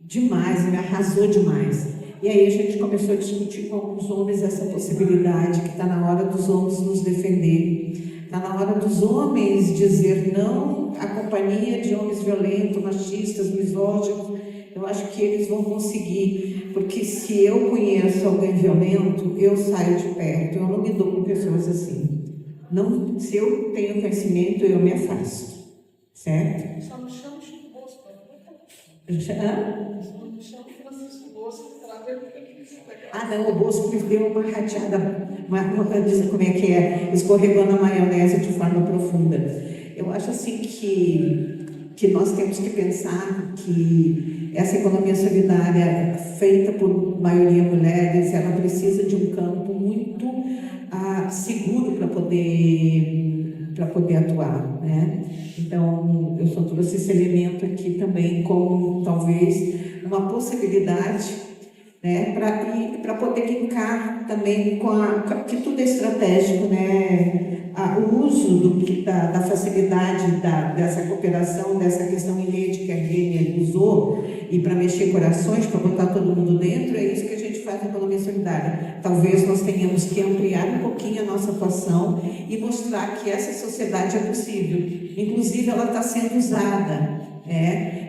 demais, me arrasou demais. E aí a gente começou a discutir com alguns homens essa possibilidade, que está na hora dos homens nos defenderem, está na hora dos homens dizer não à companhia de homens violentos, machistas, misóginos. Eu acho que eles vão conseguir, porque se eu conheço alguém violento, eu saio de perto, eu não me dou com pessoas assim. Não, se eu tenho conhecimento, eu me afasto, certo? Só não chama Chico Bosco. Hã? Só não chama Francisco Bosco. Não, o Bosco me deu uma rateada, como é que é, escorregou na maionese de forma profunda. Eu acho assim que nós temos que pensar que essa economia solidária, feita por maioria mulheres, ela precisa de um campo muito seguro para poder atuar, né? Então, eu só trouxe esse elemento aqui também como talvez uma possibilidade, né, para poder linkar também que tudo é estratégico, né? O uso da facilidade dessa cooperação, dessa questão em rede que a Gênia usou, e para mexer corações, para botar todo mundo dentro, é isso que a gente faz na economia solidária. Talvez nós tenhamos que ampliar um pouquinho a nossa atuação e mostrar que essa sociedade é possível. Inclusive, ela está sendo usada,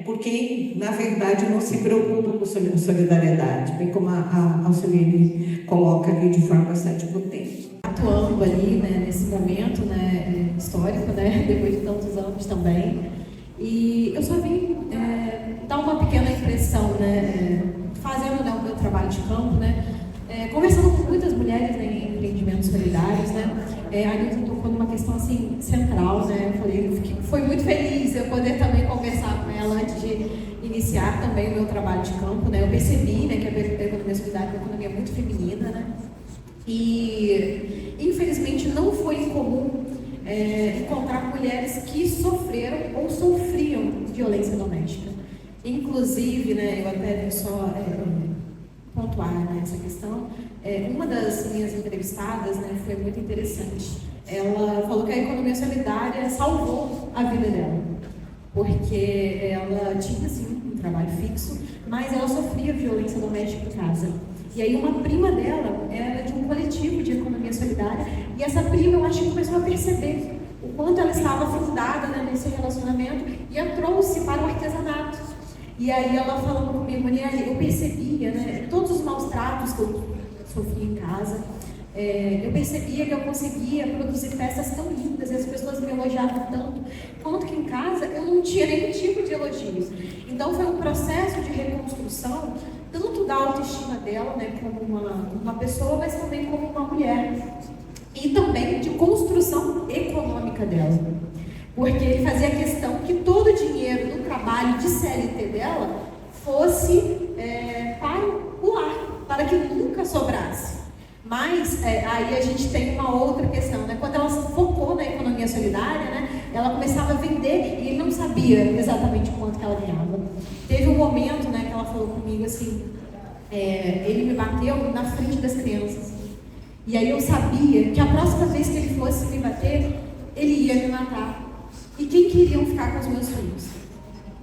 por quem, na verdade, não se preocupa com solidariedade, bem como a Alcilene coloca ali de forma bastante potente. Atuando ali, né, nesse momento, né, histórico, né, depois de tantos anos também. E eu só vim dar uma pequena impressão, né, fazendo, né, o meu trabalho de campo, né, conversando com muitas mulheres, né, em empreendimentos solidários, né. A Nilton tocou numa questão assim central, né. Foi muito feliz eu poder também conversar com ela antes de iniciar também o meu trabalho de campo, né. Eu percebi, né, que a economia solidária é uma economia muito feminina, né. E infelizmente não foi incomum encontrar mulheres que sofreram ou sofriam violência doméstica. Inclusive, né, eu até vou só pontuar, né, essa questão. Uma das minhas entrevistadas, né, foi muito interessante. Ela falou que a economia solidária salvou a vida dela, porque ela tinha sim um trabalho fixo, mas ela sofria violência doméstica em casa. E aí uma prima dela era de um coletivo de economia solidária, e essa prima, eu acho que começou a perceber o quanto ela estava afundada, né, nesse relacionamento, e a trouxe para o artesanato. E aí ela falando comigo, Maniele, eu percebia, né, todos os maus tratos que eu sofria em casa, eu percebia que eu conseguia produzir peças tão lindas, e as pessoas me elogiavam tanto, quanto que em casa eu não tinha nenhum tipo de elogio. Então foi um processo de reconstrução, tanto da autoestima dela, né, como uma pessoa, mas também como uma mulher. E também de construção econômica dela. Porque ele fazia questão que todo o dinheiro do trabalho de CLT dela fosse para o lar, para que nunca sobrasse. Mas aí a gente tem uma outra questão, né? Quando ela focou na economia solidária, né, ela começava a vender e ele não sabia exatamente quanto que ela ganhava. Teve um momento, né, que ela falou comigo assim, ele me bateu na frente das crianças. E aí eu sabia que a próxima vez que ele fosse me bater, ele ia me matar. E quem queriam ficar com os meus filhos?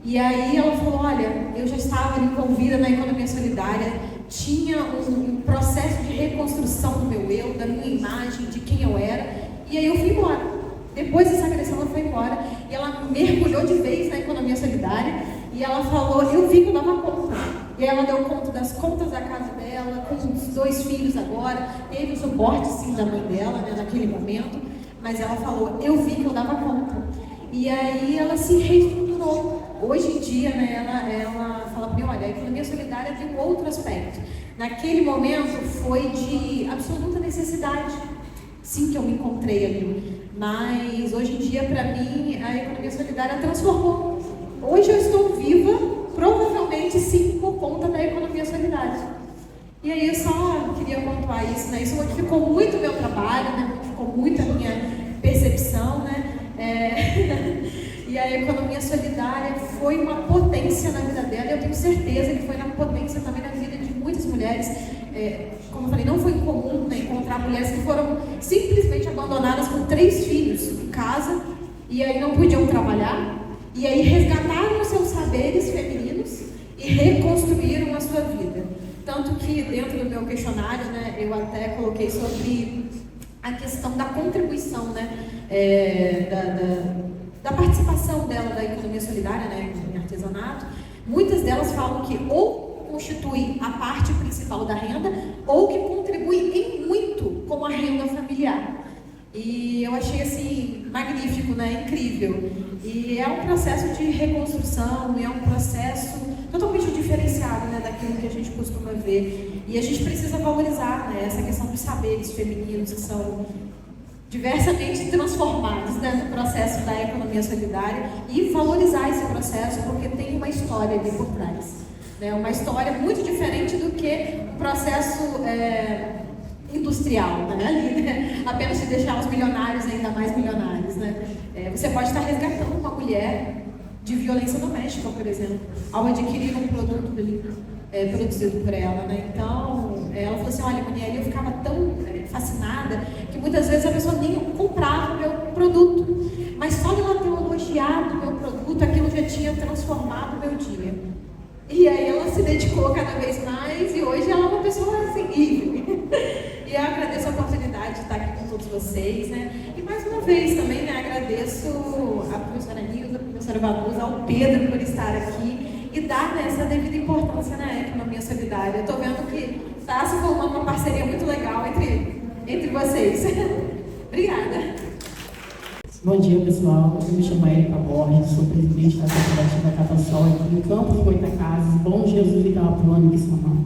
E aí ela falou, olha, eu já estava envolvida na economia solidária, tinha um processo de reconstrução do meu eu, da minha imagem, de quem eu era, e aí eu fui embora. Depois dessa agressão ela foi embora, e ela mergulhou de vez na economia solidária, e ela falou, eu vi que eu dava conta. E aí ela deu conta das contas da casa dela, com os 2 filhos agora, teve o suporte sim da mãe dela, né, naquele momento, mas ela falou, eu vi que eu dava conta. E aí ela se reestruturou. Hoje em dia, né, ela fala para mim, olha, a economia solidária tem um outro aspecto. Naquele momento foi de absoluta necessidade, sim, que eu me encontrei ali. Mas hoje em dia, para mim, a economia solidária transformou. Hoje eu estou viva, provavelmente sim, por conta da economia solidária. E aí eu só queria pontuar isso, né? Isso modificou muito o meu trabalho, né? Modificou muito a minha percepção, né? E a economia solidária foi uma potência na vida dela, e eu tenho certeza que foi uma potência também na vida de muitas mulheres. Como eu falei, não foi incomum, né, encontrar mulheres mulheres que foram simplesmente abandonadas com 3 filhos em casa, e aí não podiam trabalhar, e aí resgataram os seus saberes femininos e reconstruíram a sua vida. Tanto que dentro do meu questionário, né, eu até coloquei sobre a questão da contribuição, né, da participação dela da economia solidária, né, em artesanato. Muitas delas falam que ou constitui a parte principal da renda, ou que contribui em muito com a renda familiar. E eu achei assim magnífico, né, incrível. E é um processo de reconstrução, é um processo totalmente diferenciado, né, daquilo que a gente costuma ver. E a gente precisa valorizar, né, essa questão dos saberes femininos que são diversamente transformados, né, no processo da economia solidária, e valorizar esse processo porque tem uma história ali por trás, né, uma história muito diferente do que o processo industrial, né, ali, né, apenas de deixar os milionários ainda mais milionários, né. Você pode estar resgatando uma mulher de violência doméstica, por exemplo, ao adquirir um produto ali, produzido por ela, né? Então, ela falou assim, olha, Maniele, eu ficava tão fascinada que muitas vezes a pessoa nem comprava o meu produto, mas só de ela ter elogiado o meu produto, aquilo já tinha transformado o meu dia. E aí ela se dedicou cada vez mais e hoje ela é uma pessoa assim, livre. E eu agradeço a oportunidade de estar aqui com todos vocês, né? E mais uma vez também, né, agradeço a professora Nilda, a professora Vanusa, ao Pedro por estar aqui e dar, né, essa devida importância na economia solidária. Eu estou vendo que está se formando uma parceria muito legal entre vocês. Obrigada. Bom dia, pessoal. Eu me chamo Érica Borges, sou presidente da cooperativa Catasol aqui em Campos Goitacazes, Bom Jesus e Calapuano, em São Paulo.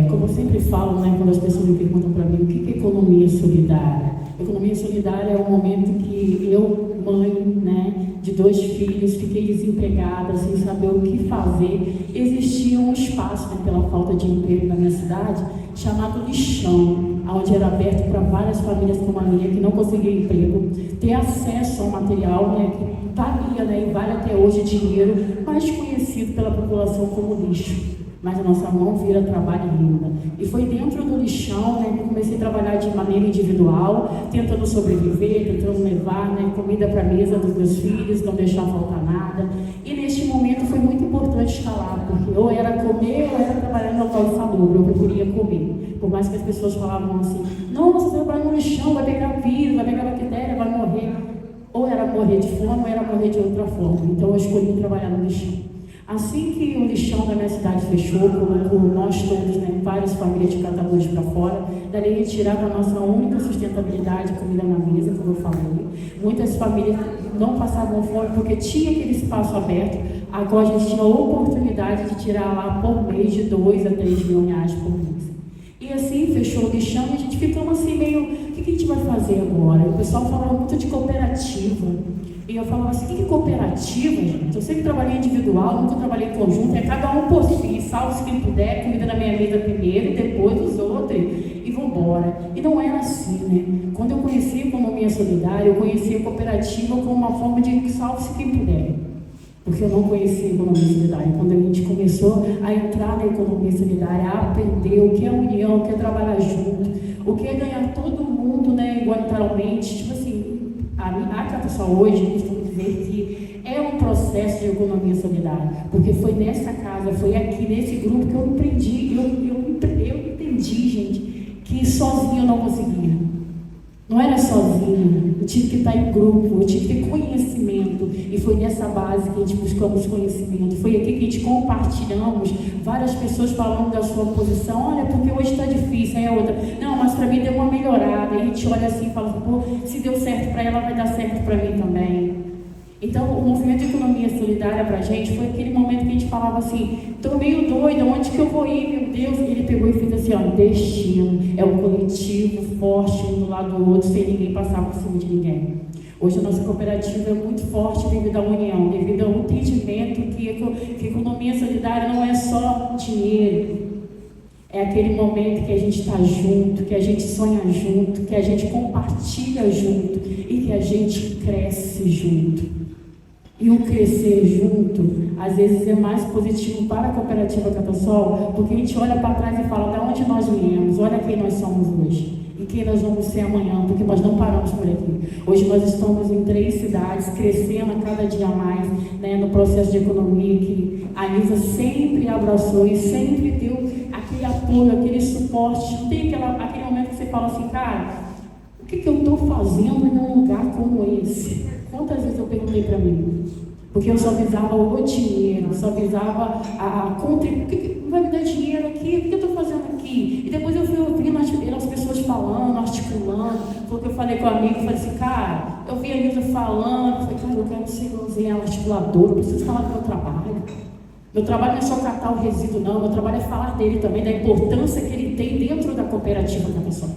Como eu sempre falo, né, quando as pessoas me perguntam para mim o que é economia solidária. Economia solidária é um momento que eu, mãe, né, de 2 filhos, fiquei desempregada, sem saber o que fazer. Existia um espaço, né, pela falta de emprego na minha cidade, chamado lixão, onde era aberto para várias famílias como a minha, que não conseguiam emprego, ter acesso ao material, né, que valia, né, e vale até hoje dinheiro, mas conhecido pela população como lixo. Mas a nossa mão vira trabalho e renda. E foi dentro do lixão, né, que eu comecei a trabalhar de maneira individual, tentando sobreviver, tentando levar, né, comida para a mesa dos meus filhos, não deixar faltar nada. E neste momento foi muito importante estar lá, porque ou era comer ou era trabalhar no local insalubre, eu preferia comer. Por mais que as pessoas falavam assim, não, você trabalha no lixão, vai pegar vírus, vai pegar bactéria, vai morrer. Ou era morrer de fome ou era morrer de outra forma. Então eu escolhi trabalhar no lixão. Assim que o lixão da minha cidade fechou, colocou nós todos, né, várias famílias de catadores para fora, dali retirava a nossa única sustentabilidade, comida na mesa, como eu falei. Muitas famílias não passavam fome porque tinha aquele espaço aberto, agora a gente tinha a oportunidade de tirar lá por mês de 2 a 3 mil reais por mês. E assim, fechou o lixão e a gente ficou assim meio, o que a gente vai fazer agora? O pessoal falava muito de cooperativa. E eu falava assim, o que é cooperativa, gente? Eu sempre trabalhei individual, nunca trabalhei em conjunto, é cada um por si, salve-se quem puder, comida na minha mesa primeiro, e depois os outros, e vambora. E não era assim, né? Quando eu conheci a economia solidária, eu conheci a cooperativa como uma forma de salve-se quem puder. Porque eu não conhecia a economia solidária. Quando a gente começou a entrar na economia solidária, a aprender o que é união, o que é trabalhar junto, o que é ganhar todo mundo, né, igualitariamente, tipo assim, a Catasol hoje, eu costumo dizer que é um processo de economia solidária, porque foi nessa casa, foi aqui, nesse grupo que eu empreendi, eu entendi, gente, que sozinho eu não conseguia. Não era sozinho, eu tive que estar em grupo, eu tive que ter conhecimento, e foi nessa base que a gente buscamos conhecimento, foi aqui que a gente compartilhamos, várias pessoas falando da sua posição, olha, porque hoje está difícil, aí a outra, não, mas para mim deu uma melhorada, e a gente olha assim e fala, pô, se deu certo para ela, vai dar certo para mim também. Então, o movimento de economia solidária para a gente foi aquele momento que a gente falava assim, estou meio doida, onde que eu vou ir, meu Deus? E ele pegou e fez assim, ó, destino, é um coletivo forte um do lado do outro, sem ninguém passar por cima de ninguém. Hoje a nossa cooperativa é muito forte devido à união, devido ao entendimento que economia solidária não é só dinheiro. É aquele momento que a gente está junto, que a gente sonha junto, que a gente compartilha junto e que a gente cresce junto. E o crescer junto, às vezes, é mais positivo para a cooperativa Catassol, porque a gente olha para trás e fala, de onde nós viemos, olha quem nós somos hoje. E quem nós vamos ser amanhã, porque nós não paramos por aqui. Hoje nós estamos em 3 cidades, crescendo a cada dia mais, né, no processo de economia que a Nilza sempre abraçou e sempre deu aquele apoio, aquele suporte. Não tem aquele momento que você fala assim, cara, o que eu estou fazendo num lugar como esse? Quantas vezes eu perguntei para mim? Porque eu só visava o dinheiro, só visava a contribuição. Não vai me dar dinheiro aqui? O que eu estou fazendo aqui? E depois eu fui ouvindo as pessoas falando, articulando. Porque eu falei com a amiga, falei assim, cara, eu vi a Nilza falando, eu falei, cara, eu quero ser igualzinha articuladora, eu preciso falar do meu trabalho. Meu trabalho não é só catar o resíduo, não. Meu trabalho é falar dele também, da importância que ele tem dentro da cooperativa Catassol.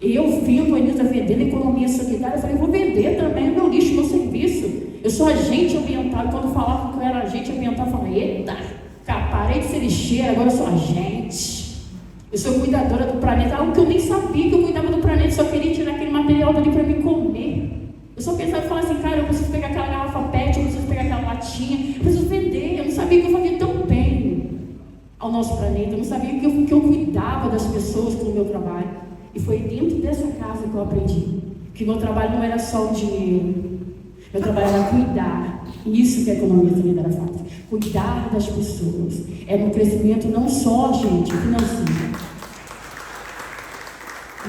E eu vendo a Nilza vendendo economia solidária, eu falei, vou vender também o meu lixo, o meu serviço. Eu sou agente ambiental, e quando falavam que eu era agente ambiental, eu falei, eita, cara, parei de ser lixeira, agora eu sou agente. Eu sou cuidadora do planeta, algo que eu nem sabia que eu cuidava do planeta, só queria tirar aquele material dali para me comer. Eu só pensava e falava assim, cara, eu preciso pegar aquela garrafa PET, eu preciso pegar aquela latinha, eu preciso vender. Eu não sabia que eu fazia tão bem ao nosso planeta, eu não sabia que eu cuidava das pessoas com o meu trabalho. E foi dentro dessa casa que eu aprendi que meu trabalho não era só o dinheiro. Meu trabalho era cuidar. Isso que a economia solidária faz. Cuidar das pessoas. É no crescimento não só, gente, financeiro.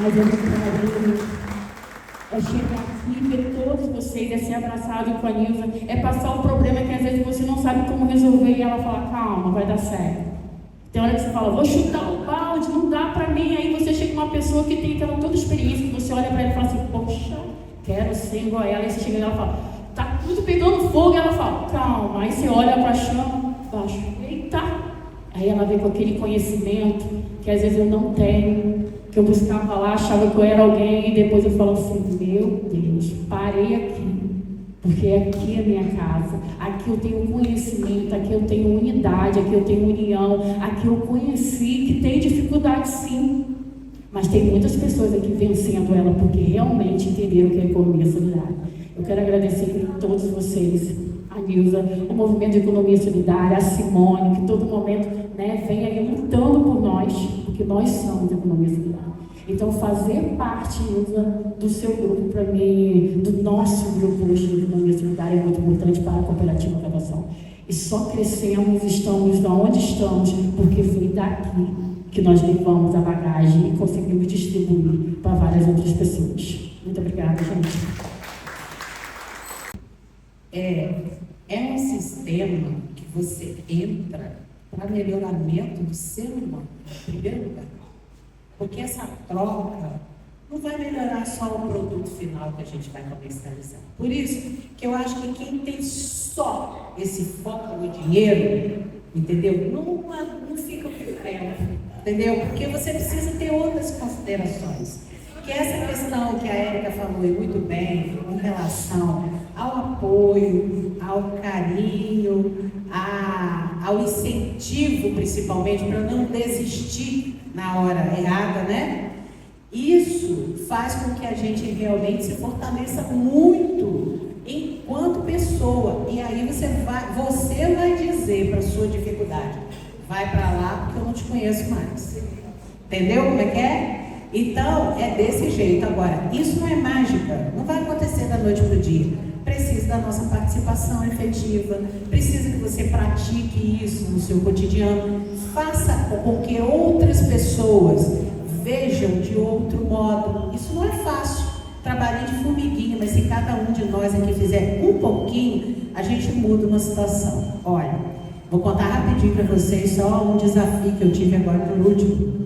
Mas é no trabalho. É chegar aqui, ver todos vocês, é ser abraçado com a Nilza. É passar o problema que às vezes você não sabe como resolver e ela fala, calma, vai dar certo. Tem hora que você fala, vou chutar o balde, não dá pra mim. Aí você chega uma pessoa que tem aquela toda experiência, que você olha pra ela e fala assim, poxa, quero ser igual a ela. Aí você chega e ela fala, tá tudo pegando fogo. E ela fala, calma. Aí você olha pra chama, baixo, eita. Aí ela vem com aquele conhecimento que às vezes eu não tenho, que eu buscava lá, achava que eu era alguém. E depois eu falo assim, meu Deus, parei aqui. Porque aqui é a minha casa, aqui eu tenho conhecimento, aqui eu tenho unidade, aqui eu tenho união, aqui eu conheci que tem dificuldade sim, mas tem muitas pessoas aqui vencendo ela porque realmente entenderam que é economia solidária. Eu quero agradecer a todos vocês, a Nilza, o movimento de economia solidária, a Simone, que todo momento, né, vem aí lutando por nós, porque nós somos economia solidária. Então, fazer parte, Nilza, do seu grupo, para mim, do nosso grupo hoje de economia solidária é muito importante para a cooperativa Catassol. E só crescemos, estamos onde estamos, porque foi daqui que nós levamos a bagagem e conseguimos distribuir para várias outras pessoas. Muito obrigada, gente. É um sistema que você entra para melhoramento do ser humano, em primeiro lugar. Porque essa troca não vai melhorar só o produto final que a gente vai comercializar. Por isso que eu acho que quem tem só esse foco no dinheiro, entendeu? Não fica por perto, entendeu? Porque você precisa ter outras considerações. Que essa questão que a Érica falou muito bem, em relação ao apoio, ao carinho, ao incentivo, principalmente, para não desistir na hora errada, né? Isso faz com que a gente realmente se fortaleça muito enquanto pessoa. E aí você vai dizer para a sua dificuldade, vai para lá porque eu não te conheço mais. Entendeu como é que é? Então, é desse jeito. Agora, isso não é mágica, não vai acontecer da noite para o dia. Precisa da nossa participação efetiva, precisa que você pratique isso no seu cotidiano, faça com que outras pessoas vejam de outro modo. Isso não é fácil, trabalhar de formiguinha, mas se cada um de nós aqui fizer um pouquinho, a gente muda uma situação. Olha, vou contar rapidinho para vocês só um desafio que eu tive agora por último.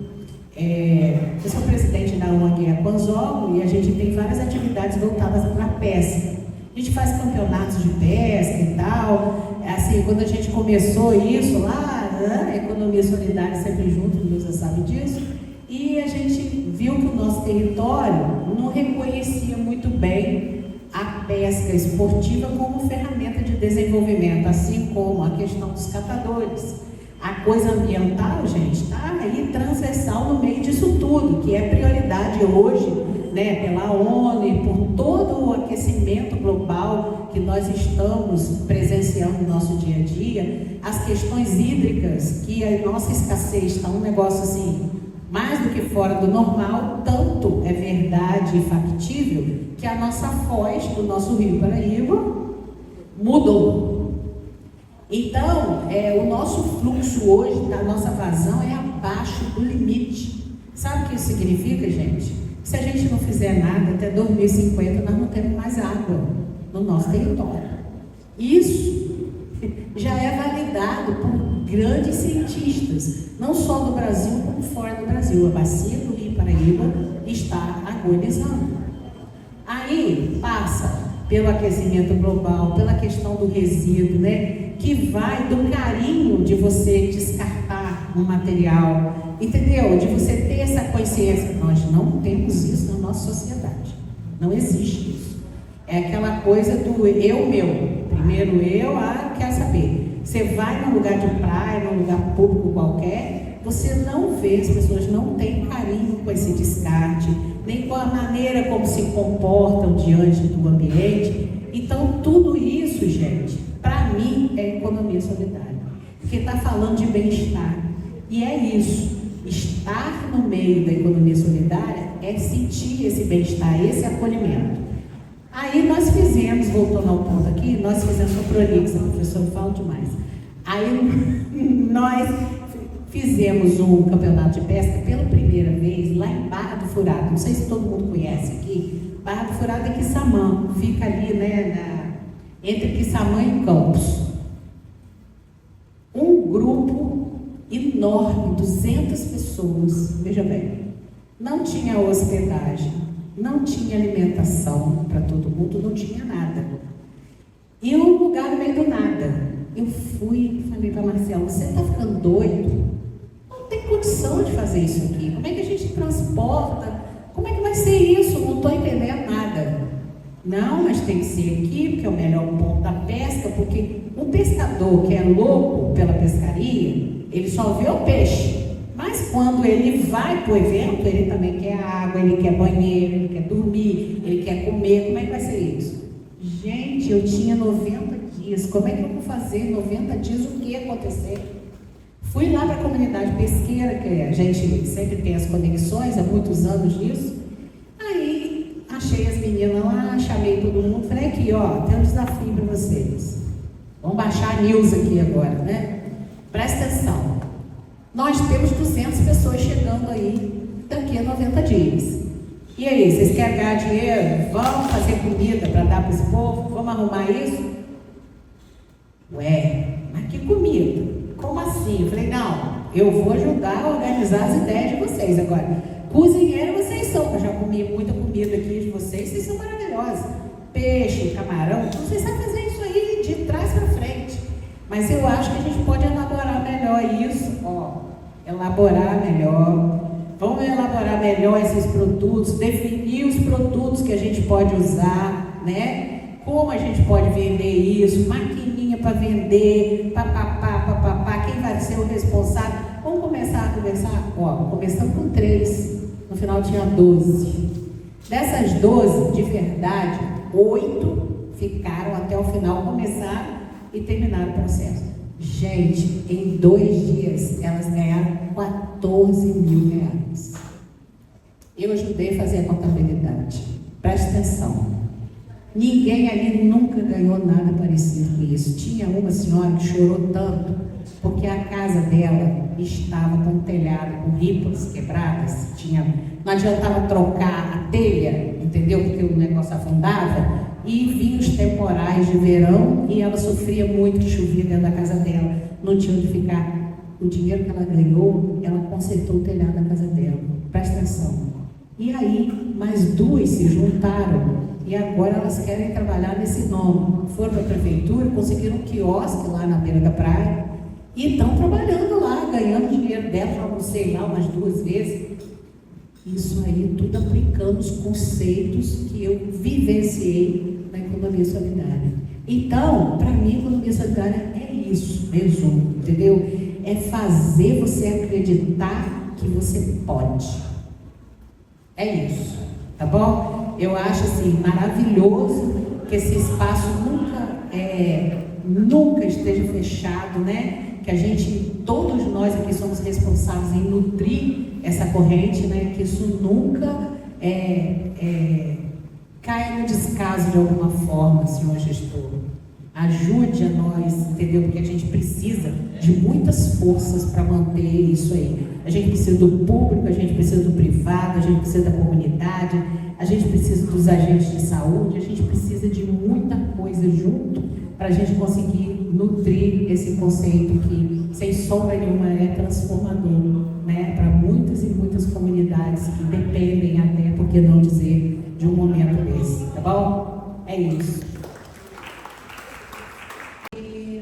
Eu sou presidente da ONG Aquanzolo e a gente tem várias atividades voltadas para a pesca. A gente faz campeonatos de pesca e tal. Assim, quando a gente começou isso lá, a economia solidária sempre junto, a Nilza sabe disso, e a gente viu que o nosso território não reconhecia muito bem a pesca esportiva como ferramenta de desenvolvimento, assim como a questão dos catadores. A coisa ambiental, gente, está aí transversal no meio disso tudo, que é prioridade hoje né, pela ONU e por todo o aquecimento global que nós estamos presenciando no nosso dia a dia, as questões hídricas, que a nossa escassez está um negócio assim, mais do que fora do normal, tanto é verdade e factível que a nossa foz do nosso Rio Paraíba mudou. Então, o nosso fluxo hoje, da nossa vazão, é abaixo do limite. Sabe o que isso significa, gente? Se a gente não fizer nada, até 2050 nós não temos mais água no nosso território. Isso já é validado por grandes cientistas, não só do Brasil, como fora do Brasil. A bacia do Rio Paraíba está agonizando. Aí passa pelo aquecimento global, pela questão do resíduo, né? Que vai do carinho de você descartar um material, entendeu? De você ter essa consciência. Nós não temos isso na nossa sociedade. Não existe isso. É aquela coisa do eu, meu. Primeiro eu, quer saber. Você vai num lugar de praia, num lugar público qualquer, você não vê, as pessoas não têm carinho com esse descarte, nem com a maneira como se comportam diante do ambiente. Então, tudo isso, gente, para mim, é economia solidária. Porque está falando de bem-estar. E é isso. Estar no meio da economia solidária é sentir esse bem-estar, esse acolhimento. Aí nós fizemos, voltando ao ponto aqui, nós fizemos o Prolix, a professora fala demais. Aí nós fizemos um campeonato de pesca pela primeira vez lá em Barra do Furado. Não sei se todo mundo conhece aqui. Barra do Furado é Quissamã, fica ali, né, entre Quissamã e Campos. Um grupo enorme, 200 pessoas, veja bem, não tinha hospedagem, não tinha alimentação para todo mundo, não tinha nada. E um lugar no meio do nada. Eu fui e falei para Marcelo, você está ficando doido? Não tem condição de fazer isso aqui. Como é que a gente transporta? Como é que vai ser isso? Não estou entendendo nada. Não, mas tem que ser aqui, porque é o melhor ponto da pesca, porque um pescador que é louco pela pescaria, ele só vê o peixe. Mas quando ele vai para o evento, ele também quer água, ele quer banheiro, ele quer dormir, ele quer comer. Como é que vai ser isso? Gente, eu tinha 90 dias. Como é que eu vou fazer 90 dias? O que ia acontecer? Fui lá para a comunidade pesqueira, que a gente sempre tem as conexões, há muitos anos disso. Aí, achei as meninas lá, chamei todo mundo, falei, aqui, ó, tem um desafio para vocês. Vamos baixar a news aqui agora, né? Presta atenção. Nós temos 200 pessoas chegando aí daqui a 90 dias. E aí, vocês querem ganhar dinheiro? Vamos fazer comida para dar para esse povo? Vamos arrumar isso? Ué, mas que comida? Como assim? Eu falei, não, eu vou ajudar a organizar as ideias de vocês. Agora, cozinheiro vocês são, eu já comi muita comida aqui de vocês são maravilhosos. Peixe, camarão, então vocês sabem fazer isso aí de trás para frente. Mas eu acho que a gente pode elaborar melhor isso, elaborar melhor. Vamos elaborar melhor esses produtos, definir os produtos que a gente pode usar, né? Como a gente pode vender isso, maquininha para vender, papapá, quem vai ser o responsável? Vamos começar a conversar? Começamos com 3, no final tinha 12. Dessas 12, de verdade, 8 ficaram até o final, começaram e terminaram o processo. Gente, em 2 dias, elas ganharam 14 mil reais. Eu ajudei a fazer a contabilidade. Presta atenção. Ninguém ali nunca ganhou nada parecido com isso. Tinha uma senhora que chorou tanto, porque a casa dela estava com o telhado com ripas quebradas. Não adiantava trocar a telha, entendeu? Porque o negócio afundava. E vinham os temporais de verão e ela sofria muito que chovia dentro da casa dela, não tinha onde ficar. O dinheiro que ela ganhou, ela consertou o telhado da casa dela. Presta atenção. E aí, mais 2 se juntaram e agora elas querem trabalhar nesse nome. Foram para a prefeitura, conseguiram um quiosque lá na beira da praia e estão trabalhando lá, ganhando dinheiro dela, já almocei lá umas 2 vezes. Isso aí, tudo aplicando os conceitos que eu vivenciei na economia solidária. Então, para mim, a economia solidária é isso, resumo, entendeu? É fazer você acreditar que você pode. É isso. tá bom? Eu acho assim maravilhoso que esse espaço nunca esteja fechado, né? Que a gente, todos nós aqui somos responsáveis em nutrir essa corrente, né? Que isso nunca caia no descaso de alguma forma, senhor gestor. Ajude a nós, entendeu? Porque a gente precisa de muitas forças para manter isso aí. A gente precisa do público, a gente precisa do privado, a gente precisa da comunidade, a gente precisa dos agentes de saúde, a gente precisa de muita coisa junto para a gente conseguir nutrir esse conceito que, sem sombra nenhuma, é transformador, né? Para muitas e muitas comunidades que dependem até, por que não dizer, de um momento desse, tá bom? É isso.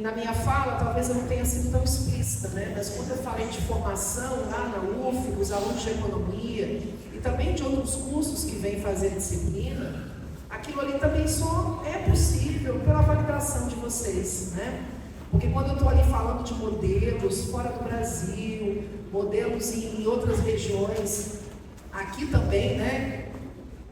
Na minha fala, talvez eu não tenha sido tão explícita, né? Mas quando eu falei de formação lá na UF, os alunos de economia e também de outros cursos que vêm fazer disciplina, aquilo ali também só é possível pela validação de vocês, né? Porque quando eu estou ali falando de modelos fora do Brasil, modelos em outras regiões, aqui também, né?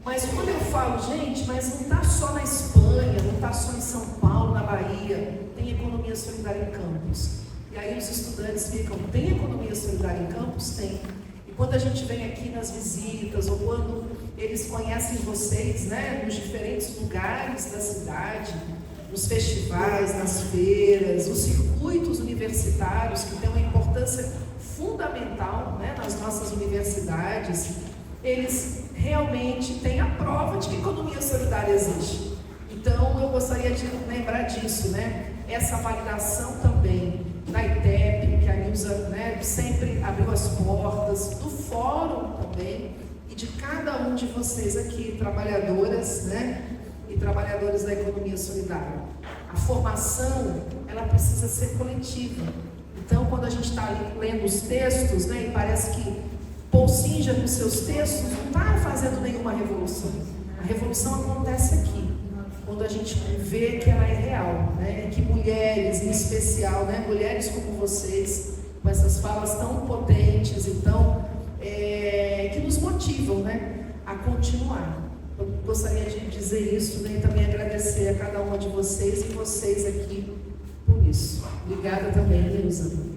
Mas quando eu falo, gente, mas não está só na Espanha, não está só em São Paulo, na Bahia, tem economia solidária em campus. E aí os estudantes ficam, tem economia solidária em campus? Tem. E quando a gente vem aqui nas visitas, ou quando eles conhecem vocês, né, nos diferentes lugares da cidade, nos festivais, nas feiras, os circuitos universitários, que têm uma importância fundamental, né, nas nossas universidades, eles realmente têm a prova de que economia solidária existe. Então, eu gostaria de lembrar disso, né? Essa validação também da ITEP, que a Nilza, né, sempre abriu as portas, do fórum também, e de cada um de vocês aqui, trabalhadoras, né, e trabalhadores da economia solidária. A formação, ela precisa ser coletiva. Então, quando a gente está ali lendo os textos, né, e parece que Paul Singer, nos seus textos, não está fazendo nenhuma revolução. A revolução acontece aqui, quando a gente vê que ela é real, né? Que mulheres, em especial, né? Mulheres como vocês, com essas falas tão potentes, então, que nos motivam, né? A continuar. Eu gostaria de dizer isso, né? E também agradecer a cada uma de vocês e vocês aqui por isso. Obrigada também, Nilza.